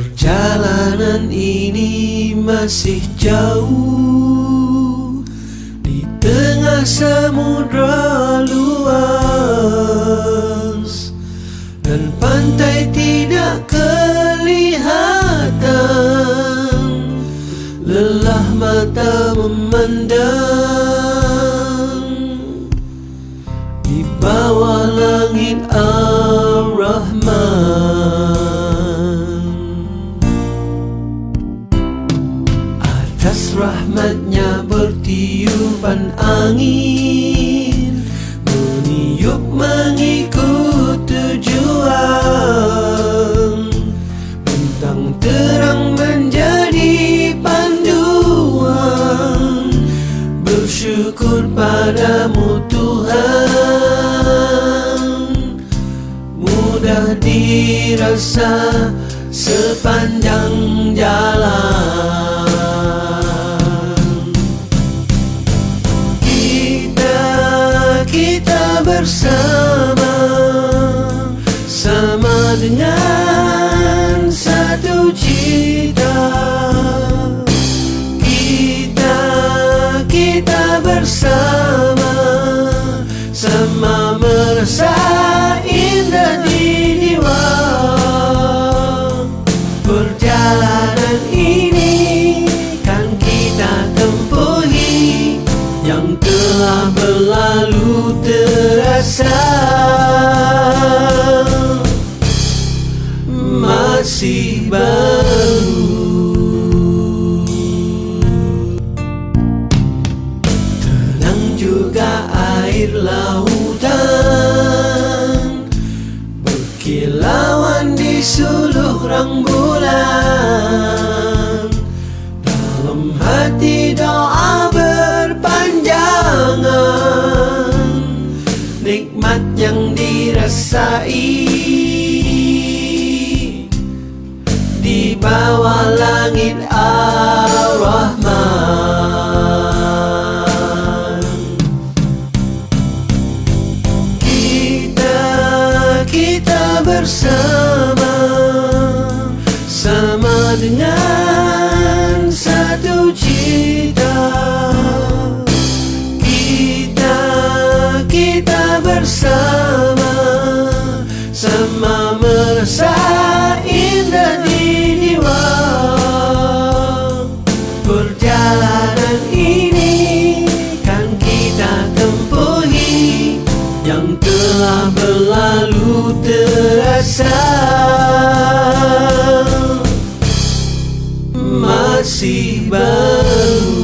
Perjalanan ini masih jauh di tengah samudra luas, dan pantai tidak kelihatan, lelah mata memandang di bawah langit Ar-Rahman. Atas rahmatnya bertiupan angin, meniup mengikut tujuan. Bintang terang menjadi panduan, bersyukur padamu Tuhan. Mudah dirasa sepanjang jalan. Kita bersama, sama dengan satu cita. Kita bersama, sama merasa indah di jiwa. Perjalanan ini kan kita tempuhi, yang telah berlalu terasa masih baru. Tenang juga air lautan, berkilauan di suluh rembulan. Dalam hati doa berpanjangan, nikmat yang dirasai di bawah langit Ar-Rahman. Kita bersama, sama dengan satu cita. Kita bersama, sama merasa indah di jiwa. Perjalanan ini kan kita tempuhi, yang telah berlalu terasa masih baru.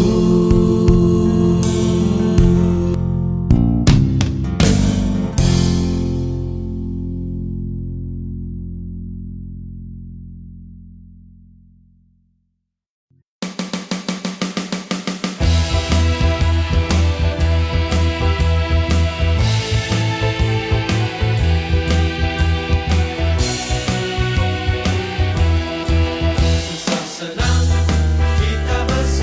Senang kita bersama.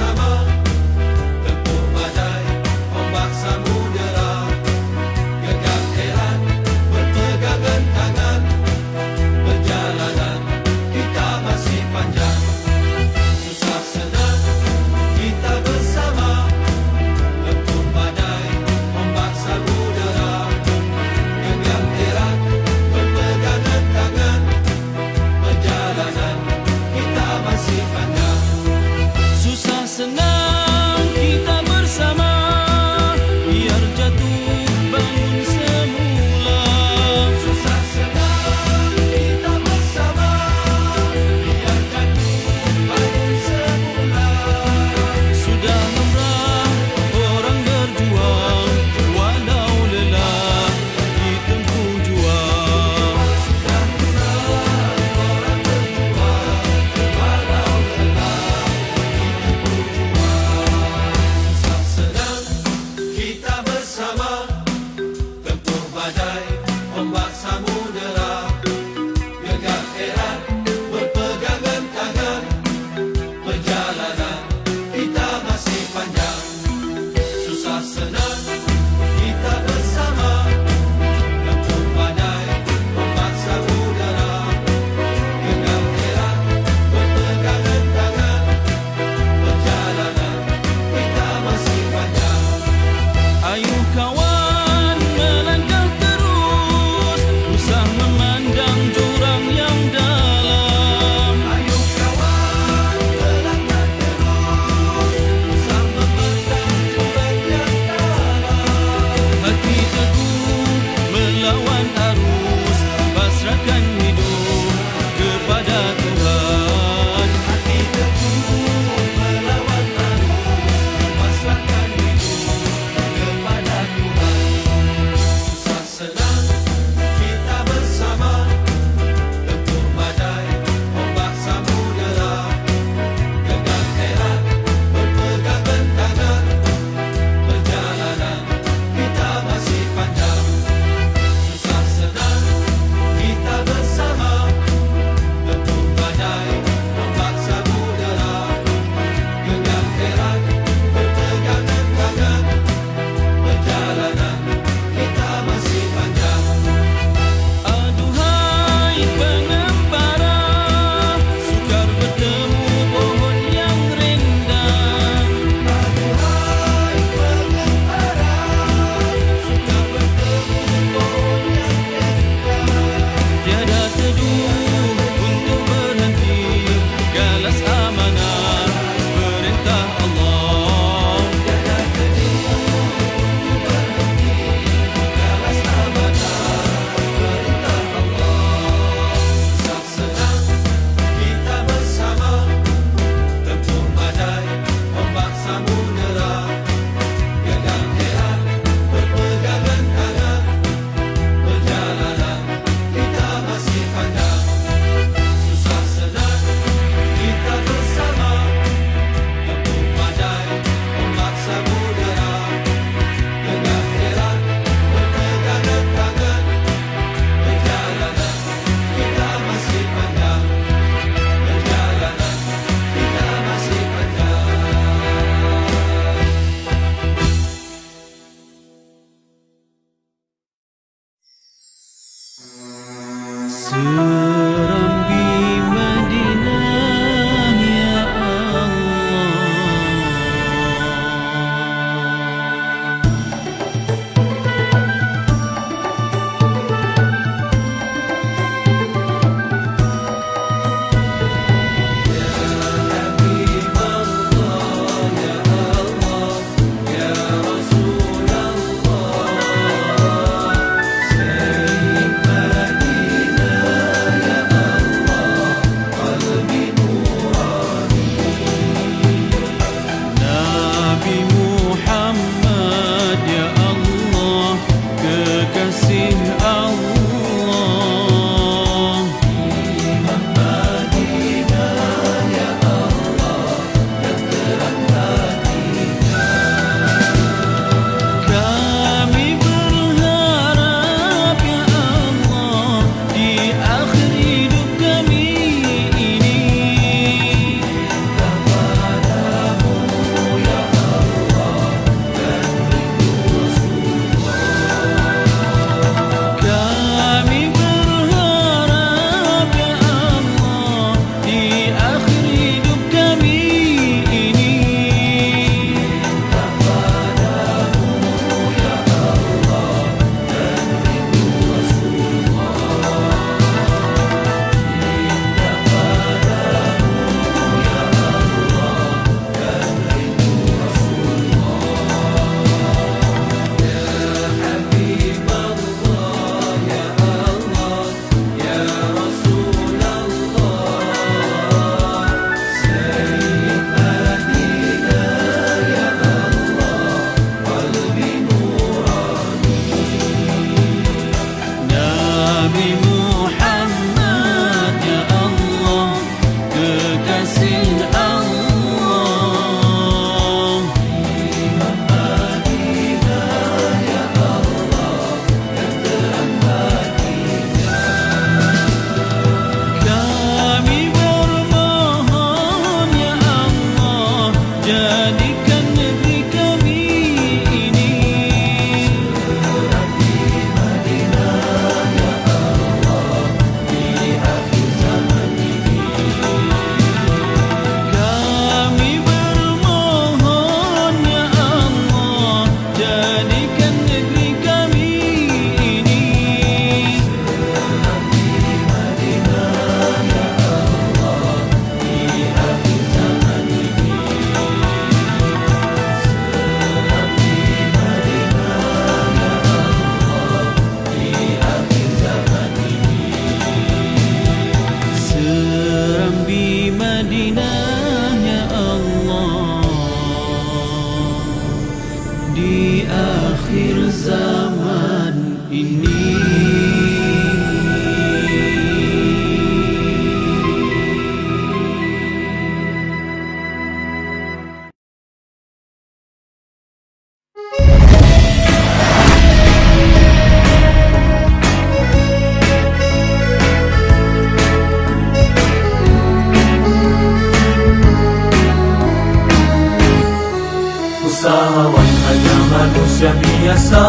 manusia biasa,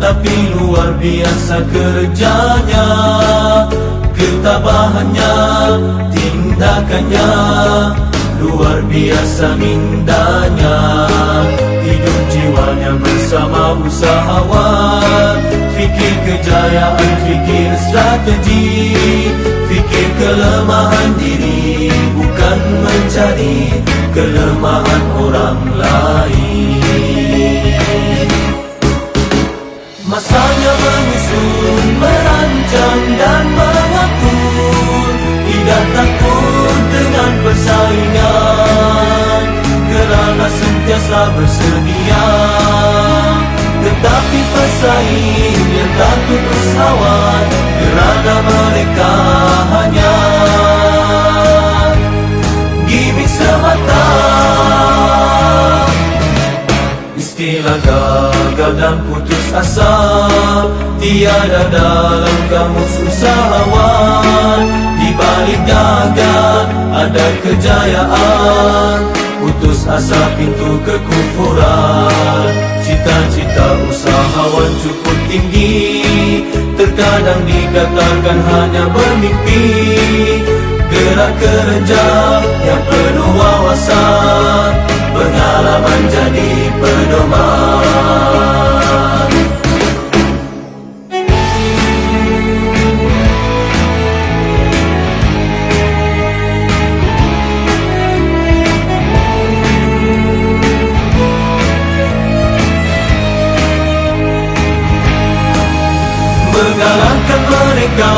tapi luar biasa kerjanya, ketabahannya, tindakannya, luar biasa mindanya. Hidup jiwanya bersama usahawan, fikir kejayaan, fikir strategi, fikir kelemahan diri, bukan mencari kelemahan orang lain. Masanya menyusun, merancang dan mengatur, tidak takut dengan persaingan, kerana sentiasa bersedia. Tetapi pesaing yang takut usahawan, kerana mereka hanya gimmick semata. Istilah gagal dan putus asa tiada dalam kamus usahawan. Di balik gagal ada kejayaan, putus asa pintu kekufuran. Cita-cita usahawan cukup tinggi, terkadang dikatakan hanya bermimpi. Gerak kerja yang penuh wawasan, pengalaman jadi pedoman. Menggalakkan mereka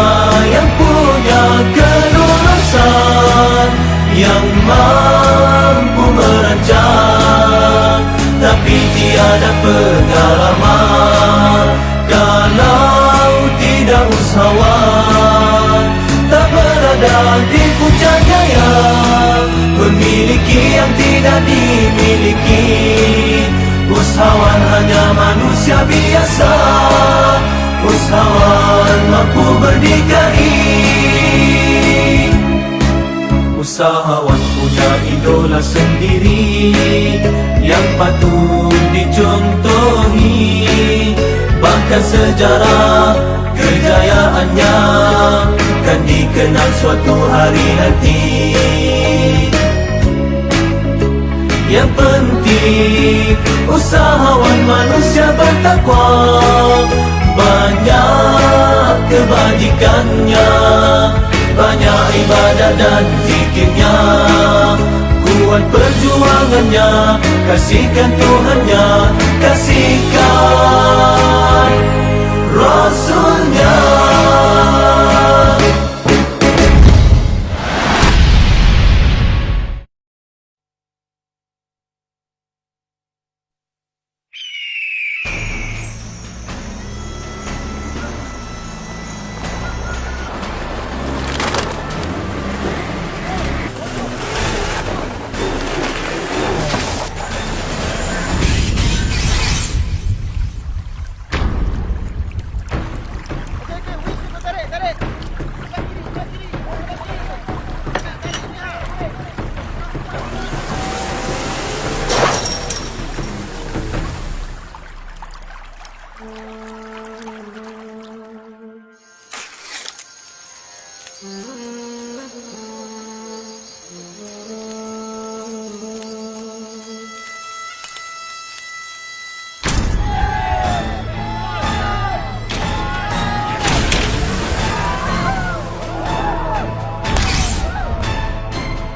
yang punya kelulusan, yang mampu merancang, tapi tiada pengalaman. Kalau tidak usahawan, tak berada di puncak jaya, memiliki yang tidak dimiliki. Usahawan hanya manusia biasa, usahawan mampu berdikari. Usahawan punya idola sendiri yang patut dicontohi, bahkan sejarah kejayaannya kan dikenal suatu hari nanti. Yang penting usahawan manusia bertakwa, banyak kebajikannya, banyak ibadah dan zikirnya, kuat perjuangannya, kasihkan Tuhannya, kasihkan Rasulnya.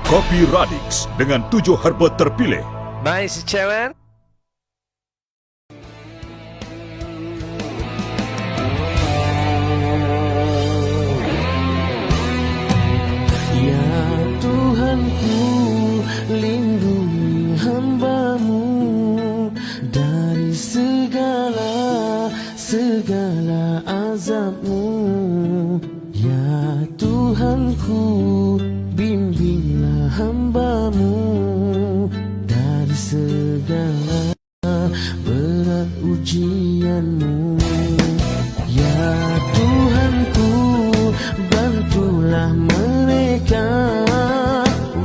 Kopi Radix dengan 7 herba terpilih. Baik, si Chairman. Ya Tuhanku, lindungi hamba-Mu dari segala azab-Mu. Ya Tuhanku, bimbinglah hamba-Mu dari segala berat ujian-Mu. Ya Tuhanku, bantulah mereka,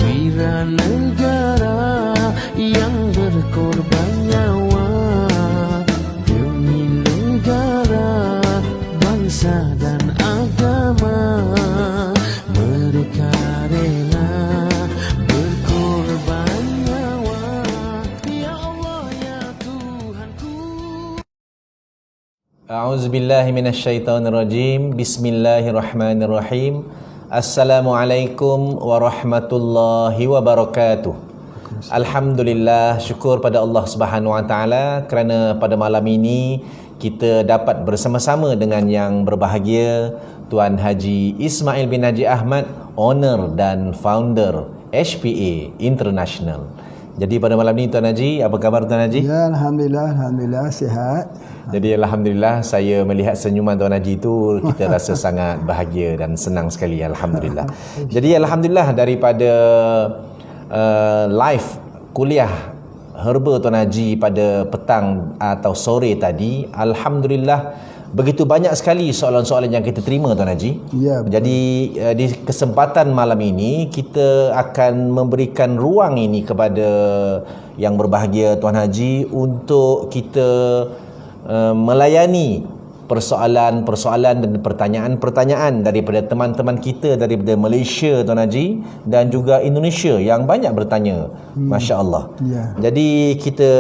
wira negara yang berkorban nyawa. A'udzubillahi minasyaitonirrajim. Bismillahirrahmanirrahim. Assalamualaikum warahmatullahi wabarakatuh. Alhamdulillah, syukur pada Allah Subhanahu Wa Taala kerana pada malam ini kita dapat bersama-sama dengan yang berbahagia Tuan Haji Ismail bin Haji Ahmad, owner dan founder HPA International. Jadi pada malam ni Tuan Haji, apa khabar Tuan Haji? Ya, Alhamdulillah sihat. Jadi Alhamdulillah, saya melihat senyuman Tuan Haji itu, kita rasa sangat bahagia dan senang sekali. Alhamdulillah. Jadi Alhamdulillah, daripada live kuliah herba Tuan Haji pada petang atau sore tadi, Alhamdulillah begitu banyak sekali soalan-soalan yang kita terima Tuan Haji. Ya, betul. Jadi di kesempatan malam ini kita akan memberikan ruang ini kepada yang berbahagia Tuan Haji untuk kita melayani persoalan-persoalan dan pertanyaan-pertanyaan daripada teman-teman kita daripada Malaysia Tuan Haji dan juga Indonesia yang banyak bertanya. Masya-Allah. Ya. Jadi kita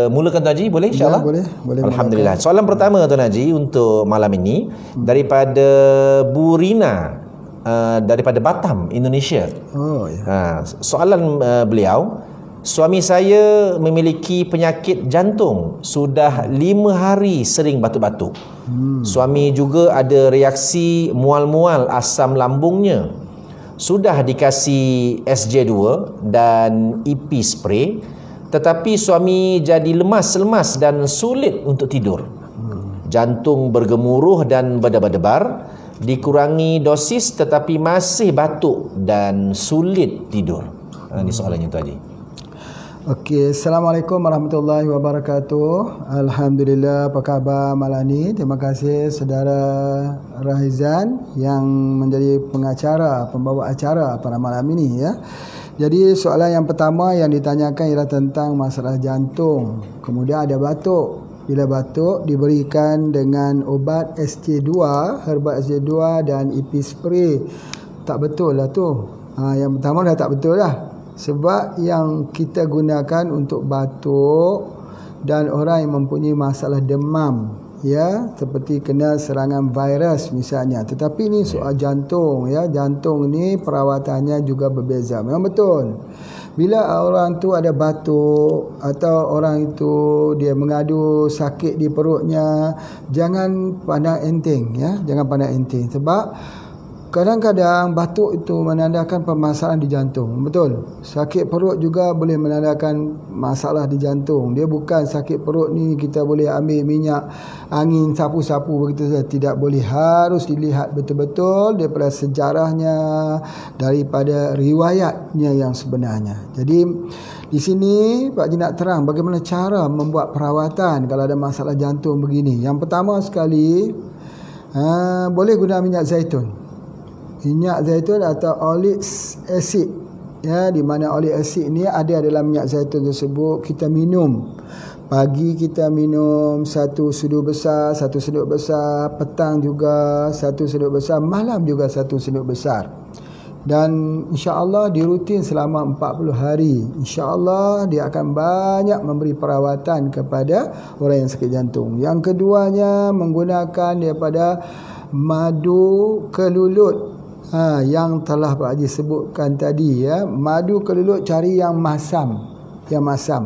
mulakan Tuan Haji, boleh insya-Allah? Ya, boleh Alhamdulillah. mulakan. Soalan pertama Tuan Haji untuk malam ini daripada Bu Rina daripada Batam, Indonesia. Oh ya. Soalan beliau, suami saya memiliki penyakit jantung, sudah 5 hari sering batuk-batuk. Suami juga ada reaksi mual-mual asam lambungnya. Sudah dikasih SJ2 dan EP spray, tetapi suami jadi lemas-lemas dan sulit untuk tidur. Jantung bergemuruh dan berdebar-debar, dikurangi dosis tetapi masih batuk dan sulit tidur. Ini soalannya Tuan Haji. Okey, Assalamualaikum warahmatullahi wabarakatuh. Alhamdulillah, apa khabar malam ni? Terima kasih saudara Rahizan yang menjadi pengacara, pembawa acara pada malam ini ya. Jadi soalan yang pertama yang ditanyakan ialah tentang masalah jantung. Kemudian ada batuk. Bila batuk diberikan dengan obat SJ2, herba SJ2 dan EP spray. Tak betul lah tu. Yang pertama dah tak betul lah. Sebab yang kita gunakan untuk batuk dan orang yang mempunyai masalah demam, ya, seperti kena serangan virus misalnya. Tetapi ni soal jantung, ya. Jantung ni perawatannya juga berbeza. Memang betul. Bila orang tu ada batuk atau orang itu dia mengadu sakit di perutnya, jangan pandang enteng, ya. Jangan pandang enteng sebab kadang-kadang batuk itu menandakan permasalahan di jantung. Betul. Sakit perut juga boleh menandakan masalah di jantung. Dia bukan sakit perut ni kita boleh ambil minyak angin sapu-sapu begitu saja. Tidak boleh. Harus dilihat betul-betul daripada sejarahnya, daripada riwayatnya yang sebenarnya. Jadi di sini Pak Haji nak terang bagaimana cara membuat perawatan kalau ada masalah jantung begini. Yang pertama sekali, boleh guna minyak zaitun. Minyak zaitun atau olic acid, ya, di mana olic acid ni ada dalam minyak zaitun tersebut. Kita minum pagi, kita minum 1 sudu besar, 1 sendok besar, petang juga 1 sendok besar, malam juga 1 sendok besar. Dan insya-Allah dirutin selama 40 hari. Insya-Allah dia akan banyak memberi perawatan kepada orang yang sakit jantung. Yang keduanya menggunakan daripada madu kelulut. Yang telah Pak Haji sebutkan tadi, ya. Madu kelulut cari yang masam. Yang masam.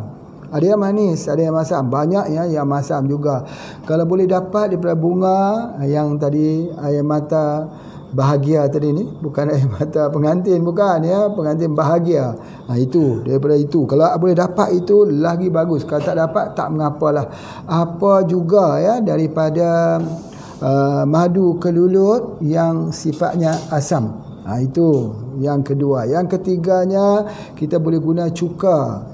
Ada yang manis, ada yang masam. Banyak ya yang masam juga. Kalau boleh dapat daripada bunga yang tadi air mata bahagia tadi ni, bukan air mata pengantin, bukan, ya, pengantin bahagia. Itu daripada itu. Kalau boleh dapat itu lagi bagus. Kalau tak dapat tak mengapalah. Apa juga ya daripada madu kelulut yang sifatnya asam. Itu yang kedua. Yang ketiganya kita boleh guna cuka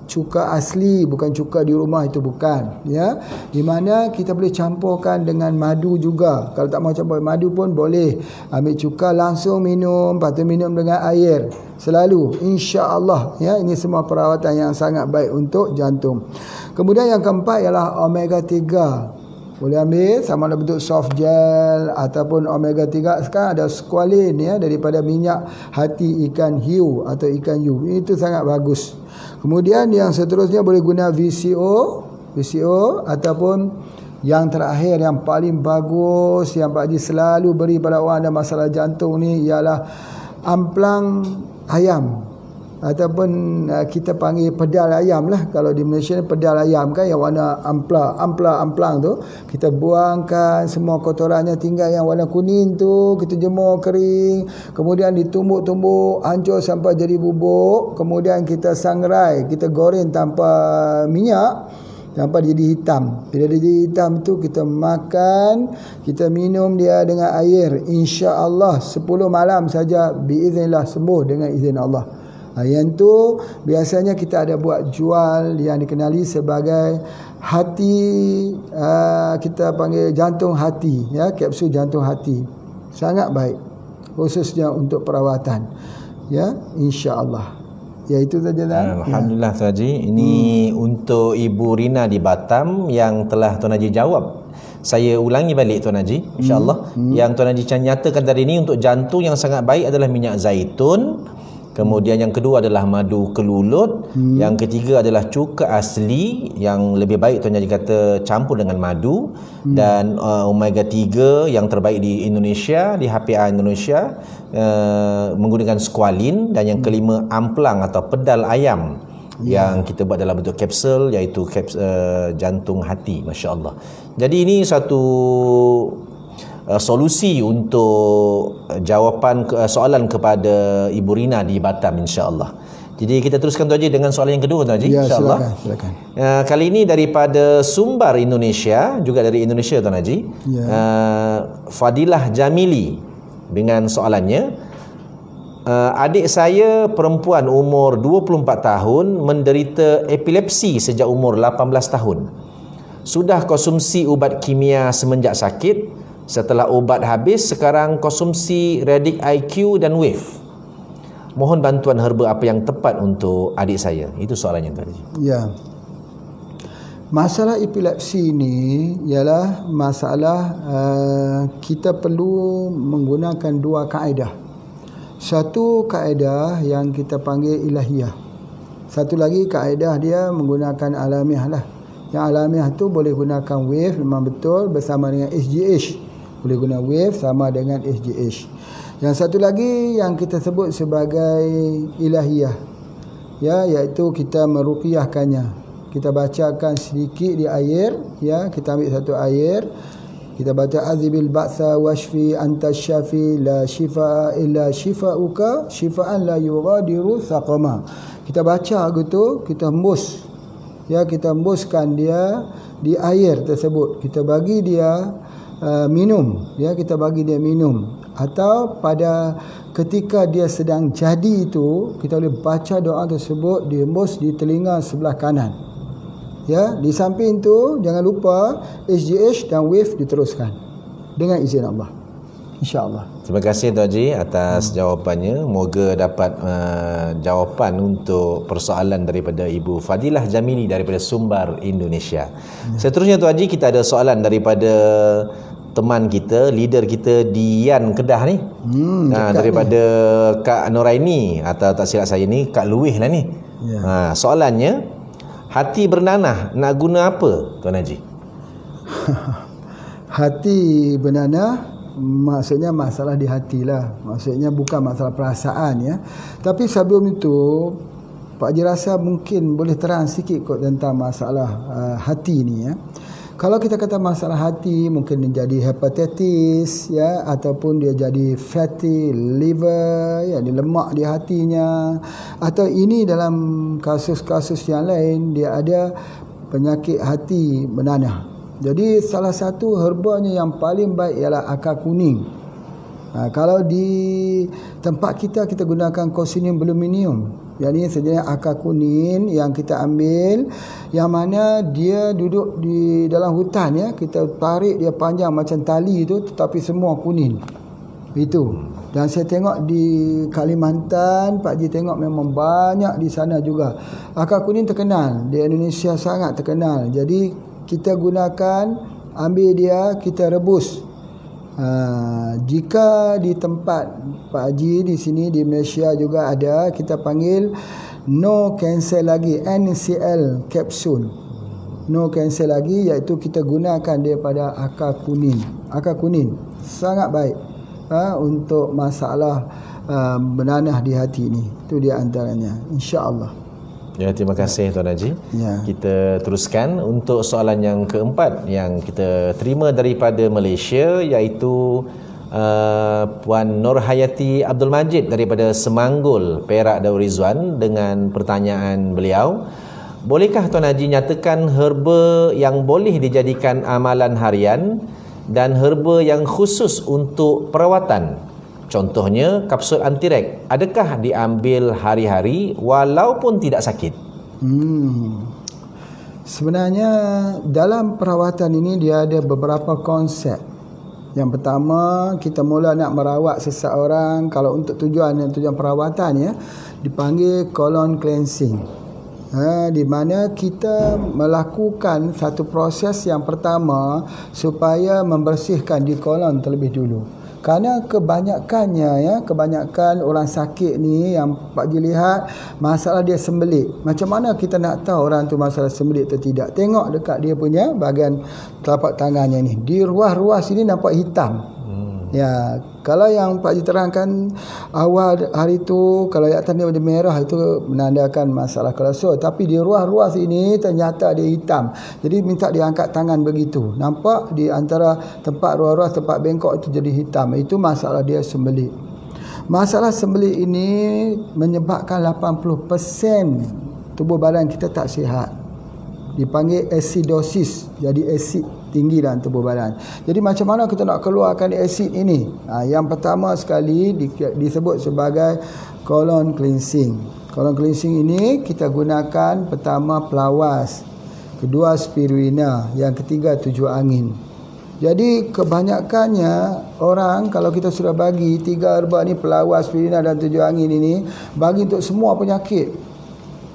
asli, bukan cuka di rumah, itu bukan, ya. Di mana kita boleh campurkan dengan madu juga. Kalau tak mau campur madu pun boleh. Ambil cuka langsung minum, lepas tu minum dengan air selalu, insya-Allah, ya. Ini semua perawatan yang sangat baik untuk jantung. Kemudian yang keempat ialah omega 3. Boleh ambil sama ada bentuk soft gel ataupun omega 3. Sekarang ada squalene, ya, daripada minyak hati ikan hiu atau ikan hiu. Itu sangat bagus. Kemudian yang seterusnya boleh guna VCO ataupun Yang terakhir, yang paling bagus, yang Pak Haji selalu beri pada orang ada masalah jantung ni ialah amplang ayam, ataupun kita panggil pedal ayam lah. Kalau di Malaysia ni pedal ayam kan, yang warna amplang tu, kita buangkan semua kotorannya, tinggal yang warna kuning tu kita jemur kering, kemudian ditumbuk-tumbuk hancur sampai jadi bubuk, kemudian kita sangrai, kita goreng tanpa minyak sampai dia jadi hitam. Bila dia jadi hitam tu kita makan, kita minum dia dengan air, insya-Allah 10 malam saja biiznillah sembuh dengan izin Allah. Yang tu biasanya kita ada buat jual yang dikenali sebagai hati, kita panggil jantung hati, ya, kapsul jantung hati. Sangat baik khususnya untuk perawatan, ya, insya-Allah. Ya, itu saja dah. Alhamdulillah Tuan Haji. Ini untuk Ibu Rina di Batam yang telah Tuan Haji jawab. Saya ulangi balik Tuan Haji, insya-Allah. Yang Tuan Haji nyatakan tadi ini untuk jantung yang sangat baik adalah minyak zaitun. Kemudian yang kedua adalah madu kelulut. Yang ketiga adalah cuka asli, yang lebih baik Tuan Haji kata campur dengan madu. Dan omega 3 yang terbaik di Indonesia, di HPA Indonesia, menggunakan squalene. Dan yang kelima amplang atau pedal ayam yang kita buat dalam bentuk kapsul, iaitu jantung hati. Masya Allah. Jadi ini satu solusi untuk jawapan soalan kepada Ibu Rina di Batam, insya-Allah. Jadi kita teruskan Tuan Haji dengan soalan yang kedua Tuan Haji, ya, insya-Allah. Silakan. Kali ini daripada Sumbar Indonesia, juga dari Indonesia Tuan Haji. Ya. Fadilah Jamili dengan soalannya, adik saya perempuan umur 24 tahun menderita epilepsi sejak umur 18 tahun. Sudah konsumsi ubat kimia semenjak sakit. Setelah ubat habis, sekarang konsumsi Radic IQ dan Wave. Mohon bantuan herba apa yang tepat untuk adik saya. Itu soalannya Tuan Haji. Ya. Masalah epilepsi ni ialah masalah kita perlu menggunakan dua kaedah. Satu kaedah yang kita panggil ilahiyah. Satu lagi kaedah dia menggunakan alamiah lah. Yang alamiah tu boleh gunakan wave, memang betul, bersama dengan SGH. Boleh guna wave sama dengan SGH. Yang satu lagi yang kita sebut sebagai ilahiyah, ya, iaitu kita meruqyahkannya. Kita bacakan sedikit di air, ya, kita ambil satu air, kita baca azibil ba'sa washfi anta syafi la shifa illa shifauka shifaan la yughadiru saqama. Kita baca gitu, kita hembus, ya, kita hembuskan dia di air tersebut, kita bagi dia minum, ya, kita bagi dia minum. Atau pada ketika dia sedang jadi itu, kita boleh baca doa tersebut dihembus di telinga sebelah kanan, ya. Di samping tu jangan lupa SGH dan wave diteruskan dengan izin Allah, insya-Allah. Terima kasih Tuan Haji atas jawapannya. Moga dapat jawapan untuk persoalan daripada Ibu Fadilah Jamili daripada Sumbar, Indonesia. Seterusnya Tuan Haji, kita ada soalan daripada teman kita, leader kita Dian Kedah ni. Daripada ni Kak Noraini, atau tak silap saya ni Kak Luih lah ni. Ya. Soalannya, hati bernanah nak guna apa Tuan Haji? Hati bernanah maksudnya masalah di hati lah. Maksudnya bukan masalah perasaan, ya. Tapi sebelum itu Pak Haji rasa mungkin boleh terang sikit kot tentang masalah hati ni, ya. Kalau kita kata masalah hati, mungkin dia jadi hepatitis, ya, ataupun dia jadi fatty liver, ya, dia lemak di hatinya, atau ini dalam kasus-kasus yang lain dia ada penyakit hati bernanah. Jadi salah satu herbanya yang paling baik ialah akar kuning. Kalau di tempat kita gunakan Cocinium bluminium. Yang ini sebenarnya akar kuning yang kita ambil, yang mana dia duduk di dalam hutan, ya. Kita tarik dia panjang macam tali tu, tetapi semua kuning. Itu. Dan saya tengok di Kalimantan, Pak Haji tengok memang banyak di sana juga. Akar kuning terkenal, di Indonesia sangat terkenal. Jadi kita gunakan, ambil dia, kita rebus. Jika di tempat Pak Haji di sini di Malaysia juga ada, kita panggil no cancer lagi, NCL capsule, no cancel lagi, iaitu kita gunakan daripada akar kunin. Akar kunin sangat baik untuk masalah bernanah di hati ni. Itu dia antaranya, insya-Allah. Ya, terima kasih Tuan Haji. Ya. Kita teruskan untuk soalan yang keempat yang kita terima daripada Malaysia, iaitu Puan Nur Hayati Abdul Majid daripada Semanggul, Perak Darul Rizwan, dengan pertanyaan beliau, bolehkah Tuan Haji nyatakan herba yang boleh dijadikan amalan harian dan herba yang khusus untuk perawatan? Contohnya kapsul antirek, adakah diambil hari-hari walaupun tidak sakit? Sebenarnya dalam perawatan ini dia ada beberapa konsep. Yang pertama, kita mula nak merawat seseorang, kalau untuk tujuan perawatan ya, dipanggil colon cleansing. Di mana kita melakukan satu proses yang pertama supaya membersihkan di kolon terlebih dulu. Kerana kebanyakan orang sakit ni yang Pak Ji lihat, masalah dia sembelit. Macam mana kita nak tahu orang tu masalah sembelit atau tidak? Tengok dekat dia punya bahagian telapak tangannya ni, di ruas-ruas sini nampak hitam. Ya, kalau yang Pak Ji terangkan awal hari tu, kalau yang atas dia ada merah, itu menandakan masalah kolesterol. Tapi di ruas-ruas ini ternyata dia hitam. Jadi minta dia angkat tangan begitu. Nampak di antara tempat ruas-ruas, tempat bengkok itu jadi hitam. Itu masalah dia sembelit. Masalah sembelit ini menyebabkan 80% tubuh badan kita tak sihat. Dipanggil acidosis, jadi asid tinggi dalam tubuh badan. Jadi macam mana kita nak keluarkan asid ini? Yang pertama sekali disebut sebagai colon cleansing. Colon cleansing ini kita gunakan pertama pelawas, kedua spirulina, yang ketiga tujuh angin. Jadi kebanyakannya orang, kalau kita sudah bagi 3 herba ni, pelawas, spirulina dan tujuh angin ini, bagi untuk semua penyakit.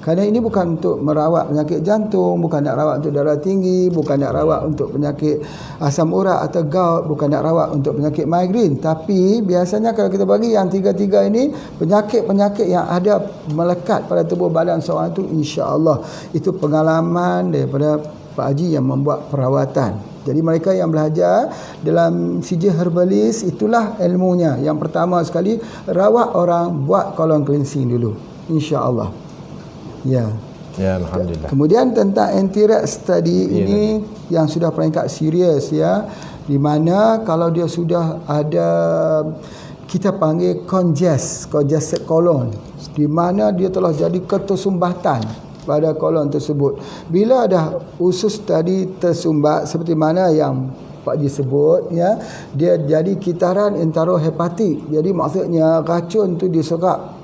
Kerana ini bukan untuk merawat penyakit jantung, bukan nak rawat untuk darah tinggi, bukan nak rawat untuk penyakit asam urat atau gout, bukan nak rawat untuk penyakit migrain. Tapi biasanya kalau kita bagi yang 3-3 ini, penyakit-penyakit yang ada melekat pada tubuh badan seorang itu, insya-Allah itu pengalaman daripada Pak Haji yang membuat perawatan. Jadi mereka yang belajar dalam CJ Herbalist, itulah ilmunya. Yang pertama sekali, rawat orang, buat colon cleansing dulu, insya-Allah. Ya. Ya, alhamdulillah. Kemudian tentang anti-rex tadi, ini yang sudah peringkat serius ya, di mana kalau dia sudah ada, kita panggil congested colon, di mana dia telah jadi ketersumbatan pada kolon tersebut. Bila dah usus tadi tersumbat seperti mana yang Pak Ji sebut ya, dia jadi kitaran enterohepatik. Jadi maksudnya racun tu diserap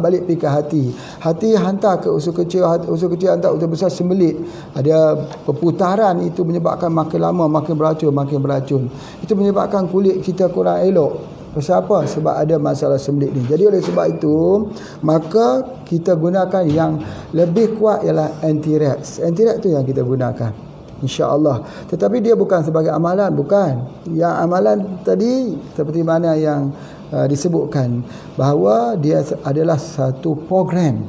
balik pergi ke hati. Hati hantar ke usus kecil, usus kecil hantar usus besar, sembelit. Ada perputaran, itu menyebabkan makin lama makin beracun. Itu menyebabkan kulit kita kurang elok. Pasal apa? Sebab ada masalah sembelit ni. Jadi oleh sebab itu, maka kita gunakan yang lebih kuat ialah anti-rex. Anti-rex tu yang kita gunakan, insya-Allah. Tetapi dia bukan sebagai amalan, bukan. Yang amalan tadi seperti mana yang disebutkan, bahawa dia adalah satu program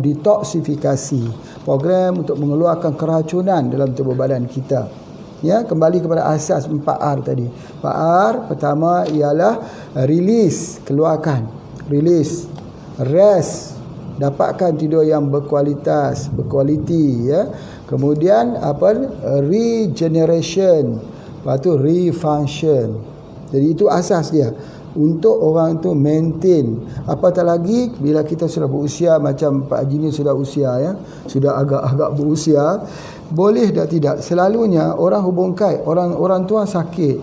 detoksifikasi, program untuk mengeluarkan keracunan dalam tubuh badan kita. Ya, kembali kepada asas 4R tadi. 4R pertama ialah release, keluarkan. Release, rest, dapatkan tidur yang berkualitas, berkualiti ya. Kemudian regeneration, lepas tu refunction. Jadi itu asas dia untuk orang tu maintain. Apatah lagi bila kita sudah berusia, macam Pak Haji ni sudah usia ya, sudah agak-agak berusia, boleh tak tidak, selalunya orang hubung kait, orang tua sakit,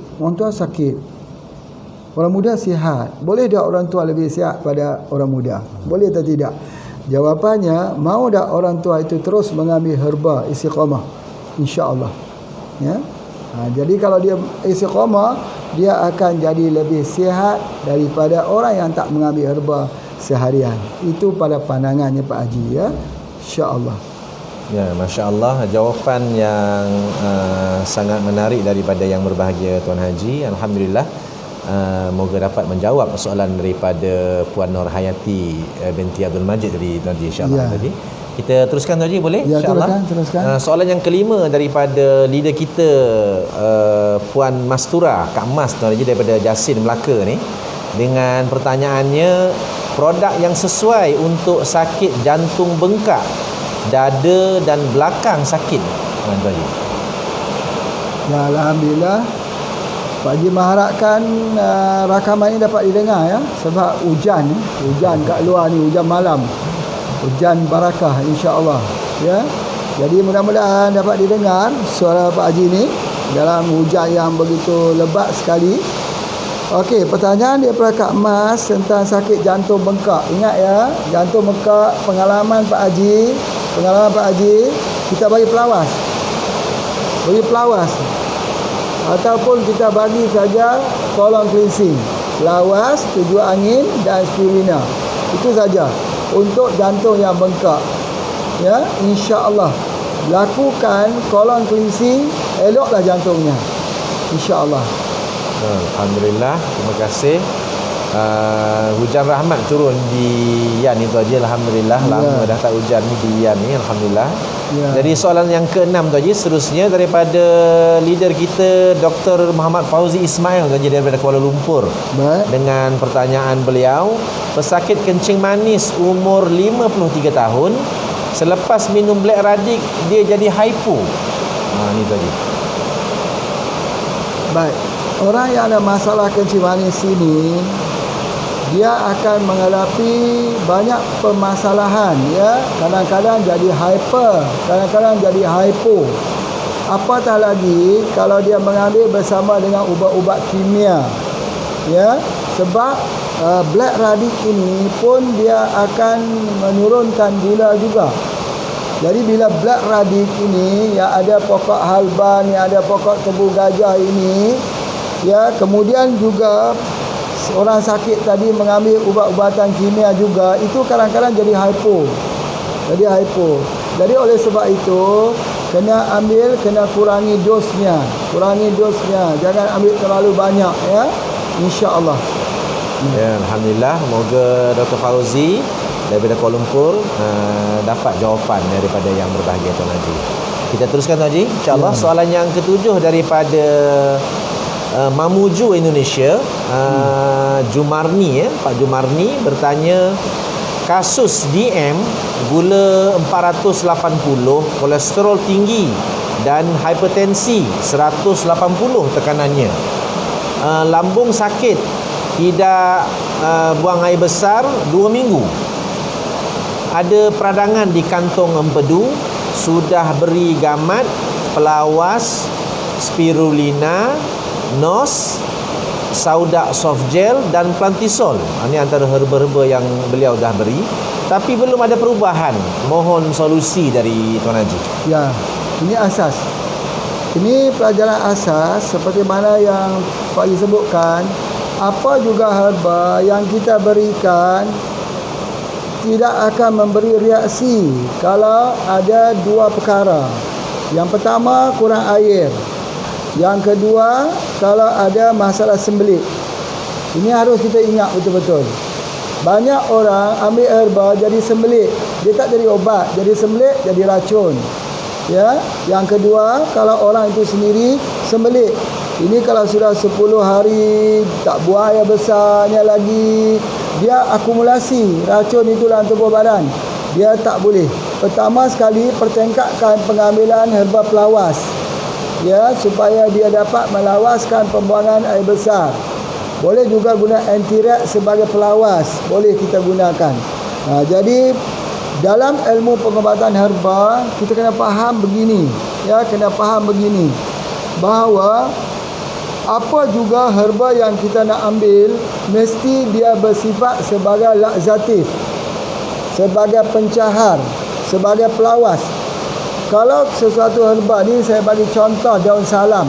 orang muda sihat. Boleh tak orang tua lebih sihat pada orang muda? Boleh tak tidak? Jawapannya, mau tak orang tua itu terus mengambil herba istiqamah, insya-Allah ya. Jadi kalau dia istiqamah, dia akan jadi lebih sihat daripada orang yang tak mengambil herba seharian. Itu pada pandangannya Pak Haji ya, insya-Allah. Ya, masya-Allah, jawapan yang sangat menarik daripada yang berbahagia Tuan Haji. Alhamdulillah, moga dapat menjawab soalan daripada Puan Nur Hayati binti Abdul Majid tadi Tuan Haji, insya-Allah. Tadi kita teruskan Tuan Haji, boleh? Ya, Insya-Allah. teruskan. Soalan yang kelima daripada leader kita, Puan Mastura, Kak Mas Tuan Haji, daripada Jasin Melaka ni, dengan pertanyaannya, produk yang sesuai untuk sakit jantung bengkak, dada dan belakang sakit, Tuan Haji. Ya, alhamdulillah. Pak Haji mengharapkan rakaman ini dapat didengar ya, sebab hujan kat luar ni, hujan malam, hujan barakah insya-Allah ya. Jadi mudah-mudahan dapat didengar suara Pak Haji ni dalam hujan yang begitu lebat sekali. Okey, pertanyaan daripada Kak Mas tentang sakit jantung bengkak. Ingat ya, jantung bengkak, pengalaman Pak Haji, kita bagi pelawas. Ataupun kita bagi saja colon cleansing, lawas, tujuh angin dan spirulina. Itu saja untuk jantung yang bengkak. Ya, insya-Allah lakukan colon cleansing, eloklah jantungnya. Insya-Allah. Alhamdulillah, terima kasih. Hujan rahmat turun di Yan itu aja, alhamdulillah. Lama dah tak hujan di Yan ni, alhamdulillah. Jadi soalan yang ke-6 tu aja, seterusnya daripada leader kita Dr. Muhammad Fauzi Ismail tu aja, daripada Kuala Lumpur. Dengan pertanyaan beliau, pesakit kencing manis umur 53 tahun, selepas minum Black Radic dia jadi hypo. Ni tu aja. Baik. Orang yang ada masalah kencing manis ini, dia akan menghadapi banyak permasalahan ya. Kadang-kadang jadi hyper, kadang-kadang jadi hypo. Apatah lagi kalau dia mengambil bersama dengan ubat-ubat kimia ya. Sebab Black Radic ini pun dia akan menurunkan gula juga. Jadi bila Black Radic ini yang ada pokok halban, yang ada pokok tebu gajah ini ya, kemudian juga orang sakit tadi mengambil ubat-ubatan kimia juga, itu kadang-kadang jadi hypo. Jadi oleh sebab itu kena kurangi dosnya. Jangan ambil terlalu banyak ya, insya-Allah. Ya, alhamdulillah, moga Dr. Fauzi daripada Kuala Lumpur dapat jawapan daripada yang berbahagia Tuan Haji. Kita teruskan Tuan Haji, insya-Allah. Soalan yang ke-7 daripada Mamuju Indonesia, Jumarni ya, Pak Jumarni bertanya, kasus DM, gula 480, kolesterol tinggi dan hipertensi 180 tekanannya, lambung sakit, tidak buang air besar 2 minggu, ada peradangan di kantong empedu, sudah beri gamat, pelawas, spirulina, NOS, Saudak soft gel dan plantisol. Ini antara herba-herba yang beliau dah beri, tapi belum ada perubahan. Mohon solusi dari Tuan Haji. Ya, ini asas. Ini pelajaran asas seperti mana yang Pak Haji sebutkan. Apa juga herba yang kita berikan tidak akan memberi reaksi kalau ada dua perkara. Yang pertama, kurang air. Yang kedua, kalau ada masalah sembelit. Ini harus kita ingat betul-betul. Banyak orang ambil herba jadi sembelit, dia tak jadi obat, jadi sembelit, jadi racun. Ya. Yang kedua, kalau orang itu sendiri sembelit, ini kalau sudah 10 hari tak buang air besarnya lagi, dia akumulasi racun itu dalam tubuh badan. Dia tak boleh. Pertama sekali, pertingkatkan pengambilan herba pelawas. Ya, supaya dia dapat melawaskan pembuangan air besar. Boleh juga guna antireak sebagai pelawas, boleh kita gunakan. Jadi dalam ilmu pengobatan herba, kita kena faham begini, ya, bahawa apa juga herba yang kita nak ambil, mesti dia bersifat sebagai laksatif, sebagai pencahar, sebagai pelawas. Kalau sesuatu herba ni, saya bagi contoh daun salam.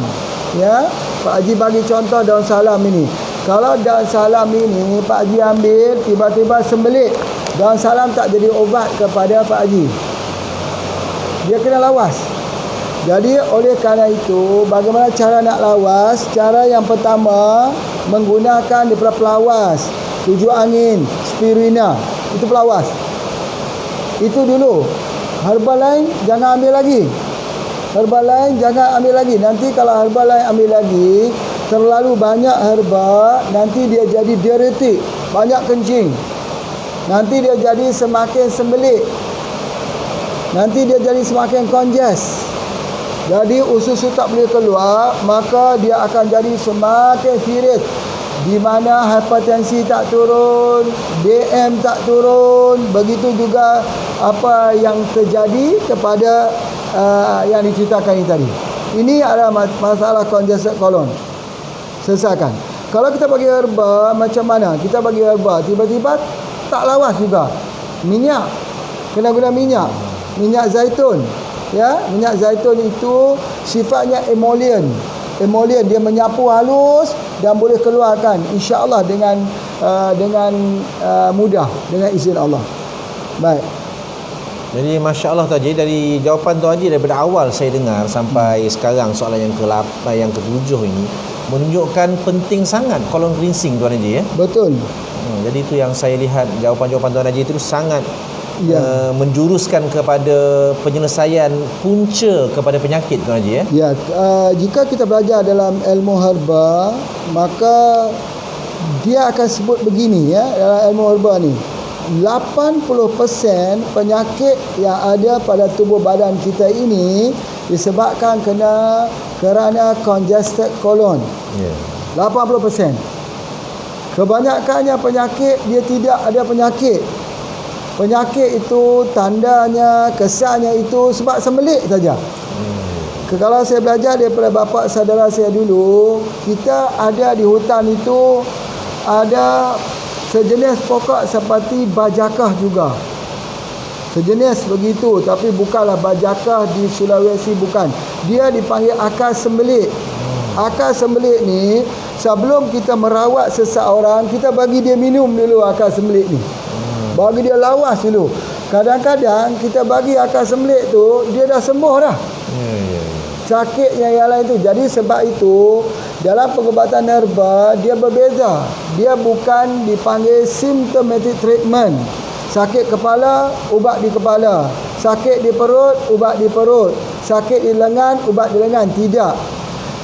Ya, Pak Haji bagi contoh daun salam ini. Kalau daun salam ini Pak Haji ambil, tiba-tiba sembelit, daun salam tak jadi obat kepada Pak Haji. Dia kena lawas. Jadi oleh kerana itu, bagaimana cara nak lawas? Cara yang pertama, menggunakan daripada pelawas, tujuh angin, spirulina. Itu pelawas. Itu dulu. Herba lain jangan ambil lagi. Herba lain jangan ambil lagi. Nanti kalau herba lain ambil lagi, terlalu banyak herba, nanti dia jadi diuretik, banyak kencing. Nanti dia jadi semakin sembelit. Nanti dia jadi semakin konjes. Jadi usus tak boleh keluar, maka dia akan jadi semakin virit. Di mana hipertensi tak turun, DM tak turun, begitu juga apa yang terjadi kepada yang diceritakan ini tadi. Ini adalah masalah congested colon. Selesaikan. Kalau kita bagi herba, macam mana? Kita bagi herba, tiba-tiba tak lawas juga. Minyak, kena guna minyak. Minyak zaitun. Ya, minyak zaitun itu sifatnya emollient. Emollient, dia menyapu halus dan boleh keluarkan insya-Allah dengan mudah, dengan izin Allah. Baik. Jadi Masya Allah Tuan Haji, dari jawapan Tuan Haji daripada awal saya dengar sampai sekarang soalan yang ke-8, yang ke-7 ini menunjukkan penting sangat kolon cleansing Tuan Haji ya. Betul. Jadi itu yang saya lihat, jawapan-jawapan Tuan Haji itu sangat menjuruskan kepada penyelesaian punca kepada penyakit Tuan Haji ya. Ya, jika kita belajar dalam ilmu herba, maka dia akan sebut begini ya, dalam ilmu herba ni. 80% penyakit yang ada pada tubuh badan kita ini disebabkan kerana congested colon. 80%. Kebanyakannya penyakit dia tidak ada penyakit. Penyakit itu tandanya, kesannya itu sebab sembelit saja. Kalau saya belajar daripada bapa saudara saya dulu, kita ada di hutan itu ada sejenis pokok seperti bajakah juga. Sejenis begitu, tapi bukanlah bajakah di Sulawesi, bukan. Dia dipanggil akar sembelit. Akar sembelit ni, sebelum kita merawat seseorang, kita bagi dia minum dulu akar sembelit ni. Bagi dia lawas dulu. Kadang-kadang kita bagi akar sembelit tu, dia dah sembuh dah. Sakitnya yang lain tu. Jadi sebab itu, dalam pengubatan herba, dia berbeza. Dia bukan dipanggil symptomatic treatment. Sakit kepala, ubat di kepala. Sakit di perut, ubat di perut. Sakit di lengan, ubat di lengan. Tidak.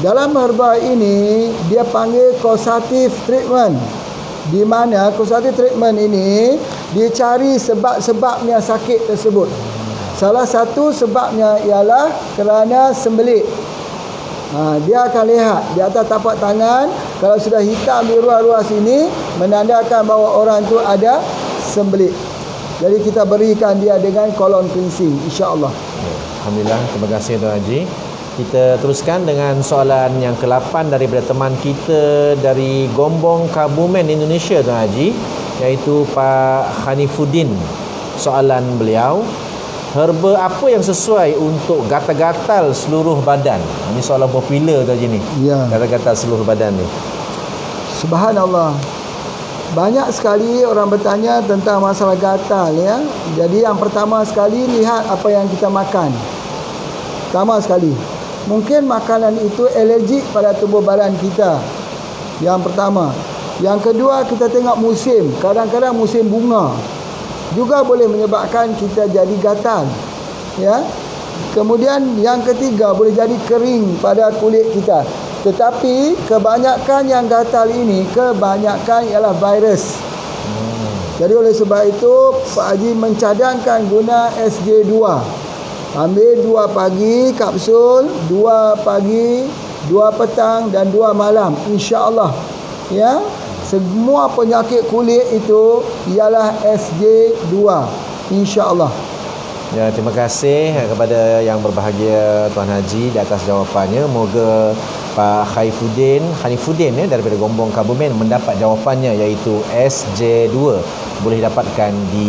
Dalam herba ini, dia panggil causative treatment. Di mana causative treatment ini, dia cari sebab-sebabnya sakit tersebut. Salah satu sebabnya ialah kerana sembelit. Dia akan lihat di atas tapak tangan, kalau sudah hitam di ruas-ruas ini, menandakan bahawa orang itu ada sembelit. Jadi kita berikan dia dengan colon cleansing, insya-Allah. Alhamdulillah, terima kasih Tuan Haji. Kita teruskan dengan soalan yang ke-8 daripada teman kita dari Gombong, Kebumen, Indonesia Tuan Haji, iaitu Pak Hanifuddin. Soalan beliau, herba apa yang sesuai untuk gatal-gatal seluruh badan? Ini soalan popular Tuan Haji ni. Ya. Gatal-gatal seluruh badan ni. Subhanallah. Banyak sekali orang bertanya tentang masalah gatal ya. Jadi yang pertama sekali, lihat apa yang kita makan. Pertama sekali, mungkin makanan itu alergik pada tubuh badan kita. Yang pertama. Yang kedua, kita tengok musim. Kadang-kadang musim bunga juga boleh menyebabkan kita jadi gatal. Ya. Kemudian yang ketiga, boleh jadi kering pada kulit kita. Tetapi kebanyakan yang gatal ini, kebanyakan ialah virus. Jadi oleh sebab itu, Pak Haji mencadangkan guna SJ2. Ambil 2 pagi kapsul, 2 pagi, 2 petang dan 2 malam. InsyaAllah. Ya. Semua penyakit kulit itu ialah SJ2. InsyaAllah. Ya, terima kasih kepada yang berbahagia Tuan Haji di atas jawapannya. Moga Pak Hanifuddin ya, daripada Gombong, Kebumen mendapat jawapannya, iaitu SJ2. Boleh dapatkan di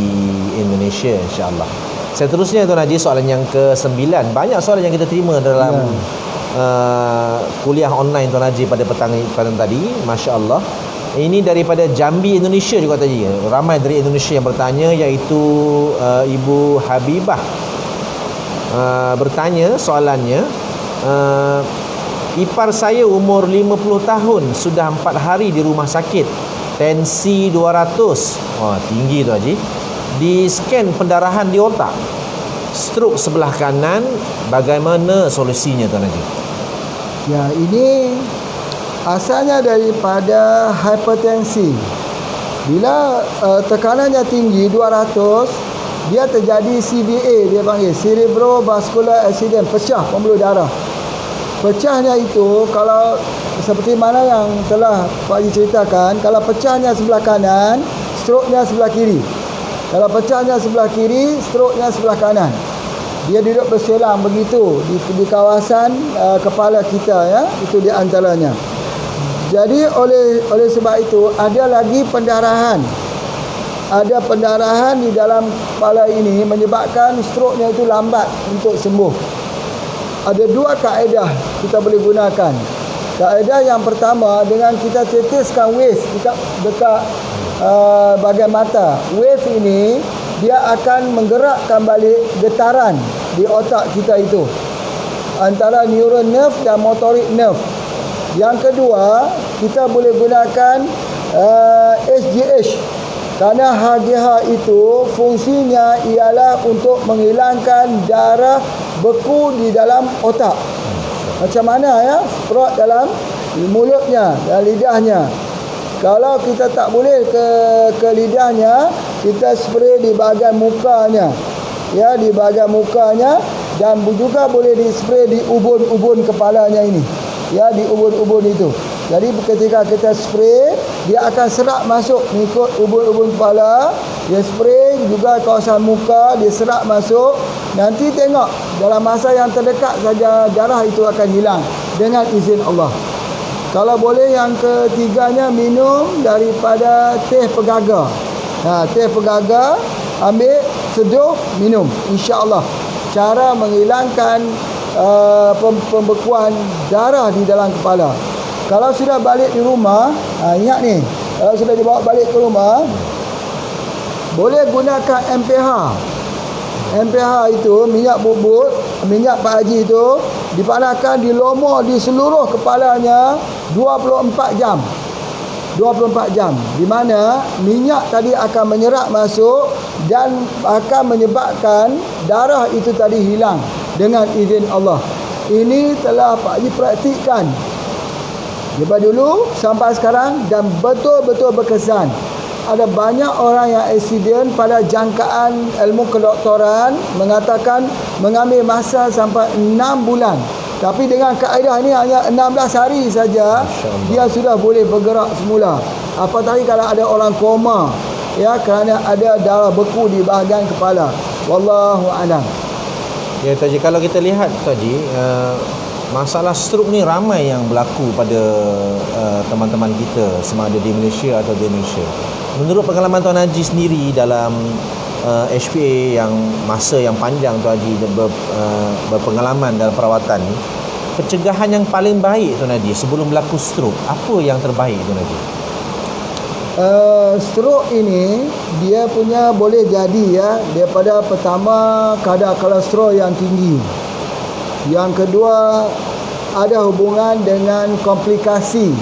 Indonesia, insya-Allah. Seterusnya Tuan Haji, soalan yang ke-9. Banyak soalan yang kita terima dalam kuliah online Tuan Haji pada petang tadi, masya-Allah. Ini daripada Jambi, Indonesia juga tadi. Ramai dari Indonesia yang bertanya, iaitu Ibu Habibah. Bertanya soalannya, ipar saya umur 50 tahun, sudah 4 hari di rumah sakit, tensi 200. Oh, tinggi tu Haji. Di scan pendarahan di otak, stroke sebelah kanan. Bagaimana solusinya Tuan Haji? Ya, ini asalnya daripada hipertensi. Bila tekanannya tinggi 200, dia terjadi CVA, dia panggil cerebrovascular accident, pecah pembuluh darah. Pecahnya itu, kalau seperti mana yang telah Pak Haji ceritakan, kalau pecahnya sebelah kanan, stroke-nya sebelah kiri. Kalau pecahnya sebelah kiri, stroke-nya sebelah kanan. Dia duduk berselang begitu di kawasan kepala kita, ya. Itu di antaranya. Jadi oleh sebab itu ada lagi pendarahan. Ada pendarahan di dalam kepala ini menyebabkan stroke-nya itu lambat untuk sembuh. Ada 2 kaedah kita boleh gunakan. Kaedah yang pertama, dengan kita teteskan wave dekat bahagian mata. Wave ini dia akan menggerakkan balik getaran di otak kita itu, antara neural nerve dan motorik nerve. Yang kedua, kita boleh gunakan SGH, kerana HGH itu fungsinya ialah untuk menghilangkan darah beku di dalam otak. Macam mana, ya? Semprot dalam mulutnya dan lidahnya. Kalau kita tak boleh ke lidahnya, kita spray di bahagian mukanya. Ya, di bahagian mukanya, dan juga boleh di spray di ubun-ubun kepalanya ini. Ya, di ubun-ubun itu. Jadi ketika kita spray, dia akan serak masuk mengikut ubun-ubun kepala. Dia spray juga kawasan muka, dia serak masuk. Nanti tengok dalam masa yang terdekat saja darah itu akan hilang dengan izin Allah. Kalau boleh, yang ketiganya, minum daripada teh pegaga. Teh pegaga, ambil, seduh, minum. InsyaAllah cara menghilangkan pembekuan darah di dalam kepala. Kalau sudah balik di rumah, ingat ni, kalau sudah dibawa balik ke rumah, boleh gunakan MPH. MPH itu minyak bubut, minyak Pak Haji itu dipanaskan, dilomor di seluruh kepalanya 24 jam. 24 jam, di mana minyak tadi akan menyerap masuk dan akan menyebabkan darah itu tadi hilang dengan izin Allah. Ini telah Pak Haji praktikkan daripada dulu sampai sekarang dan betul-betul berkesan. Ada banyak orang yang aksiden pada jangkaan ilmu kedoktoran mengatakan mengambil masa sampai 6 bulan. Tapi dengan kaedah ini hanya 16 hari saja dia sudah boleh bergerak semula. Apatah kalau ada orang koma, ya, kerana ada darah beku di bahagian kepala. Wallahu a'lam. Ya Tuan Haji, kalau kita lihat Tuan Haji, masalah stroke ni ramai yang berlaku pada teman-teman kita, sama ada di Malaysia atau di Indonesia. Menurut pengalaman Tuan Haji sendiri dalam HPA yang masa yang panjang Tuan Haji berpengalaman dalam perawatan ni, pencegahan yang paling baik Tuan Haji sebelum berlaku stroke, apa yang terbaik Tuan Haji? Stroke ini dia punya boleh jadi, ya, daripada pertama kadar kolesterol yang tinggi. Yang kedua, ada hubungan dengan komplikasi.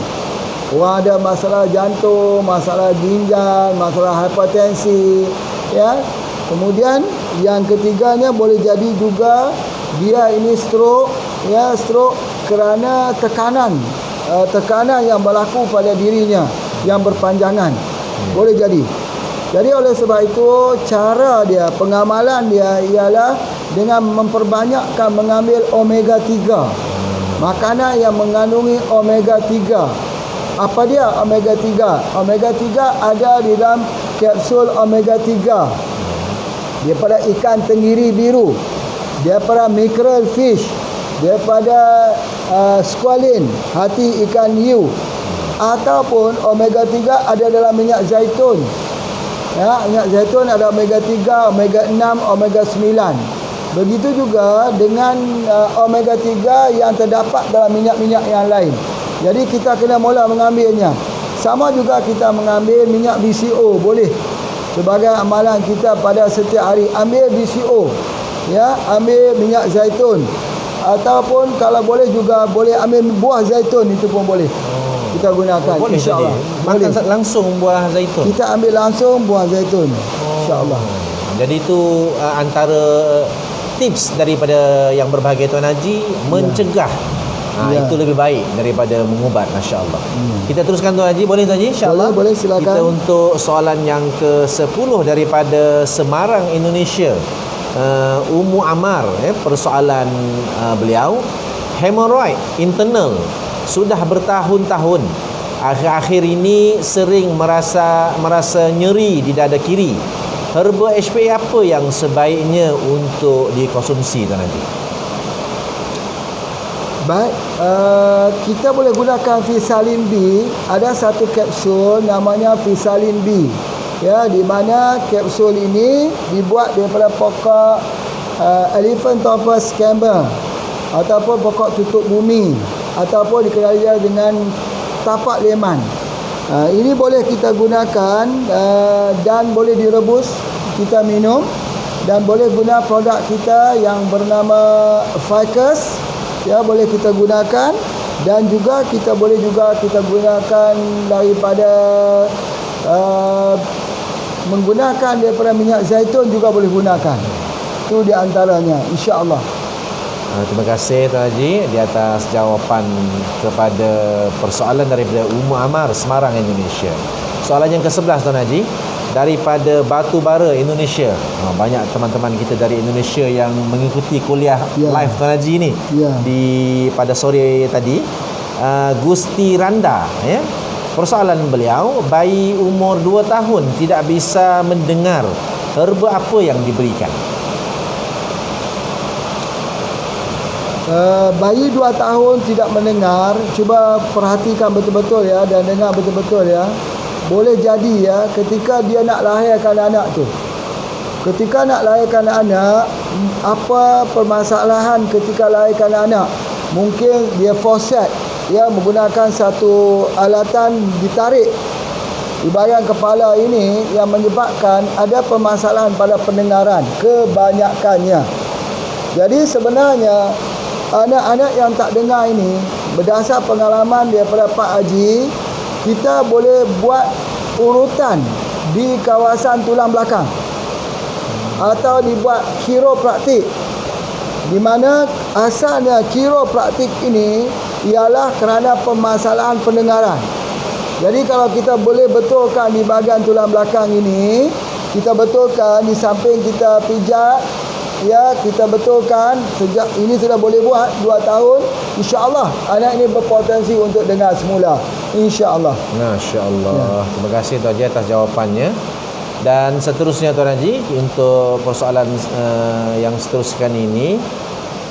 Orang ada masalah jantung, masalah ginjal, masalah hipertensi, ya. Kemudian yang ketiganya boleh jadi juga dia ini stroke, ya, stroke kerana tekanan yang berlaku pada dirinya yang berpanjangan. Boleh jadi. Jadi oleh sebab itu, cara dia, pengamalan dia ialah dengan memperbanyakkan mengambil omega 3. Makanan yang mengandungi omega 3. Apa dia omega 3? Omega 3 ada di dalam kapsul omega 3. Daripada ikan tenggiri biru, daripada mackerel fish, daripada squalene, hati ikan hiu, ataupun omega 3 ada dalam minyak zaitun. Ya, minyak zaitun ada omega 3, omega 6, omega 9. Begitu juga dengan omega 3 yang terdapat dalam minyak-minyak yang lain. Jadi kita kena mula mengambilnya. Sama juga kita mengambil minyak BCO, boleh. Sebagai amalan kita pada setiap hari, ambil BCO. Ya, ambil minyak zaitun. ataupun kalau boleh juga boleh ambil buah zaitun, itu pun boleh. Kita gunakan, Boleh tadi. insya-Allah. Makan langsung buah zaitun. Kita ambil langsung buah zaitun, insya-Allah. Jadi itu antara tips daripada yang berbahagia Tuan Haji, mencegah. Ya. Itu lebih baik daripada mengubat, masya-Allah. Kita teruskan Tuan Haji, boleh Tuan Haji? Insya-Allah. Boleh, silakan. Kita untuk soalan yang ke-10 daripada Semarang, Indonesia. Ummu Amar, persoalan beliau, hemorrhoid internal sudah bertahun-tahun. Akhir-akhir ini sering merasa nyeri di dada kiri. Herba HPA apa yang sebaiknya untuk dikonsumsi Tuan Haji? Baik, kita boleh gunakan Fisalin B. Ada satu kapsul namanya Fisalin B. Ya, di mana kapsul ini dibuat daripada pokok Elephantopas camber ataupun pokok tutup bumi ataupun dikenali dengan tapak leman. Ini boleh kita gunakan dan boleh direbus, kita minum, dan boleh guna produk kita yang bernama Ficus, ya, boleh kita gunakan, dan juga kita boleh kita gunakan daripada menggunakan daripada minyak zaitun juga boleh gunakan. Itu di antaranya, insya-Allah. Terima kasih Tuan Haji di atas jawapan kepada persoalan daripada Ummu Amar, Semarang, Indonesia. Soalan yang ke-11 Tuan Haji, daripada Batu Bara, Indonesia. Banyak teman-teman kita dari Indonesia yang mengikuti kuliah live Tuan Haji ni pada sore tadi. Gusti Randa, ya. Persoalan beliau, bayi umur 2 tahun tidak bisa mendengar. Herba apa yang diberikan? Bayi 2 tahun tidak mendengar, cuba perhatikan betul-betul ya, dan dengar betul-betul ya. Boleh jadi ya, ketika dia nak lahirkan anak tu, ketika nak lahirkan anak, apa permasalahan ketika lahirkan anak? Mungkin dia forceps, ya, menggunakan satu alatan ditarik di bahagian kepala ini yang menyebabkan ada permasalahan pada pendengaran kebanyakannya. Jadi sebenarnya anak-anak yang tak dengar ini, berdasar pengalaman daripada Pak Haji, kita boleh buat urutan di kawasan tulang belakang atau dibuat kiropraktik, di mana asalnya kiropraktik ini ialah kerana permasalahan pendengaran. Jadi kalau kita boleh betulkan di bahagian tulang belakang ini, kita betulkan di samping kita pijat, ya, kita betulkan. Sejak ini sudah boleh buat 2 tahun, insya-Allah anak ini berpotensi untuk dengar semula, insya-Allah. Masya-Allah. Ya. Terima kasih Tuan Haji atas jawapannya. Dan seterusnya Tuan Haji, untuk persoalan yang seteruskan ini,